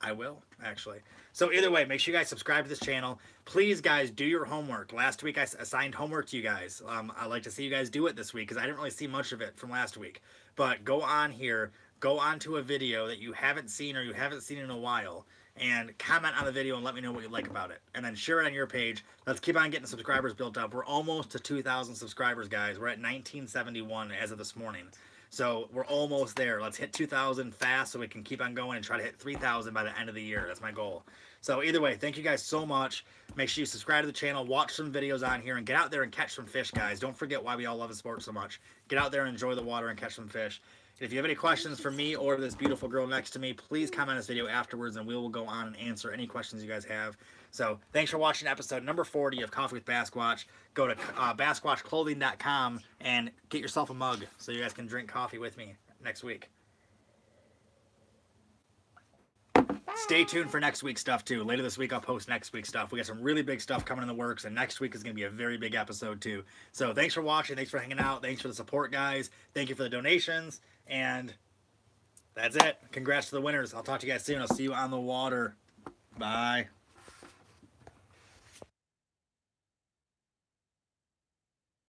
I will, actually. So either way, make sure you guys subscribe to this channel. Please, guys, do your homework. Last week, I assigned homework to you guys. I'd like to see you guys do it this week because I didn't really see much of it from last week. But go on here, go on to a video that you haven't seen or you haven't seen in a while, and comment on the video and let me know what you like about it. And then share it on your page. Let's keep on getting subscribers built up. We're almost to 2,000 subscribers, guys. We're at 1971 as of this morning. So we're almost there. Let's hit 2,000 fast so we can keep on going and try to hit 3,000 by the end of the year. That's my goal. So either way, thank you guys so much. Make sure you subscribe to the channel, watch some videos on here, and get out there and catch some fish, guys. Don't forget why we all love the sport so much. Get out there and enjoy the water and catch some fish. If you have any questions for me or this beautiful girl next to me, please comment on this video afterwards, and we will go on and answer any questions you guys have. So thanks for watching episode number 40 of Coffee with Bassquatch. Go to bassquatchclothing.com and get yourself a mug so you guys can drink coffee with me next week. Stay tuned for next week's stuff, too. Later this week, I'll post next week's stuff. We got some really big stuff coming in the works, and next week is going to be a very big episode, too. So thanks for watching. Thanks for hanging out. Thanks for the support, guys. Thank you for the donations. And that's it. Congrats to the winners. I'll talk to you guys soon. I'll see you on the water. Bye.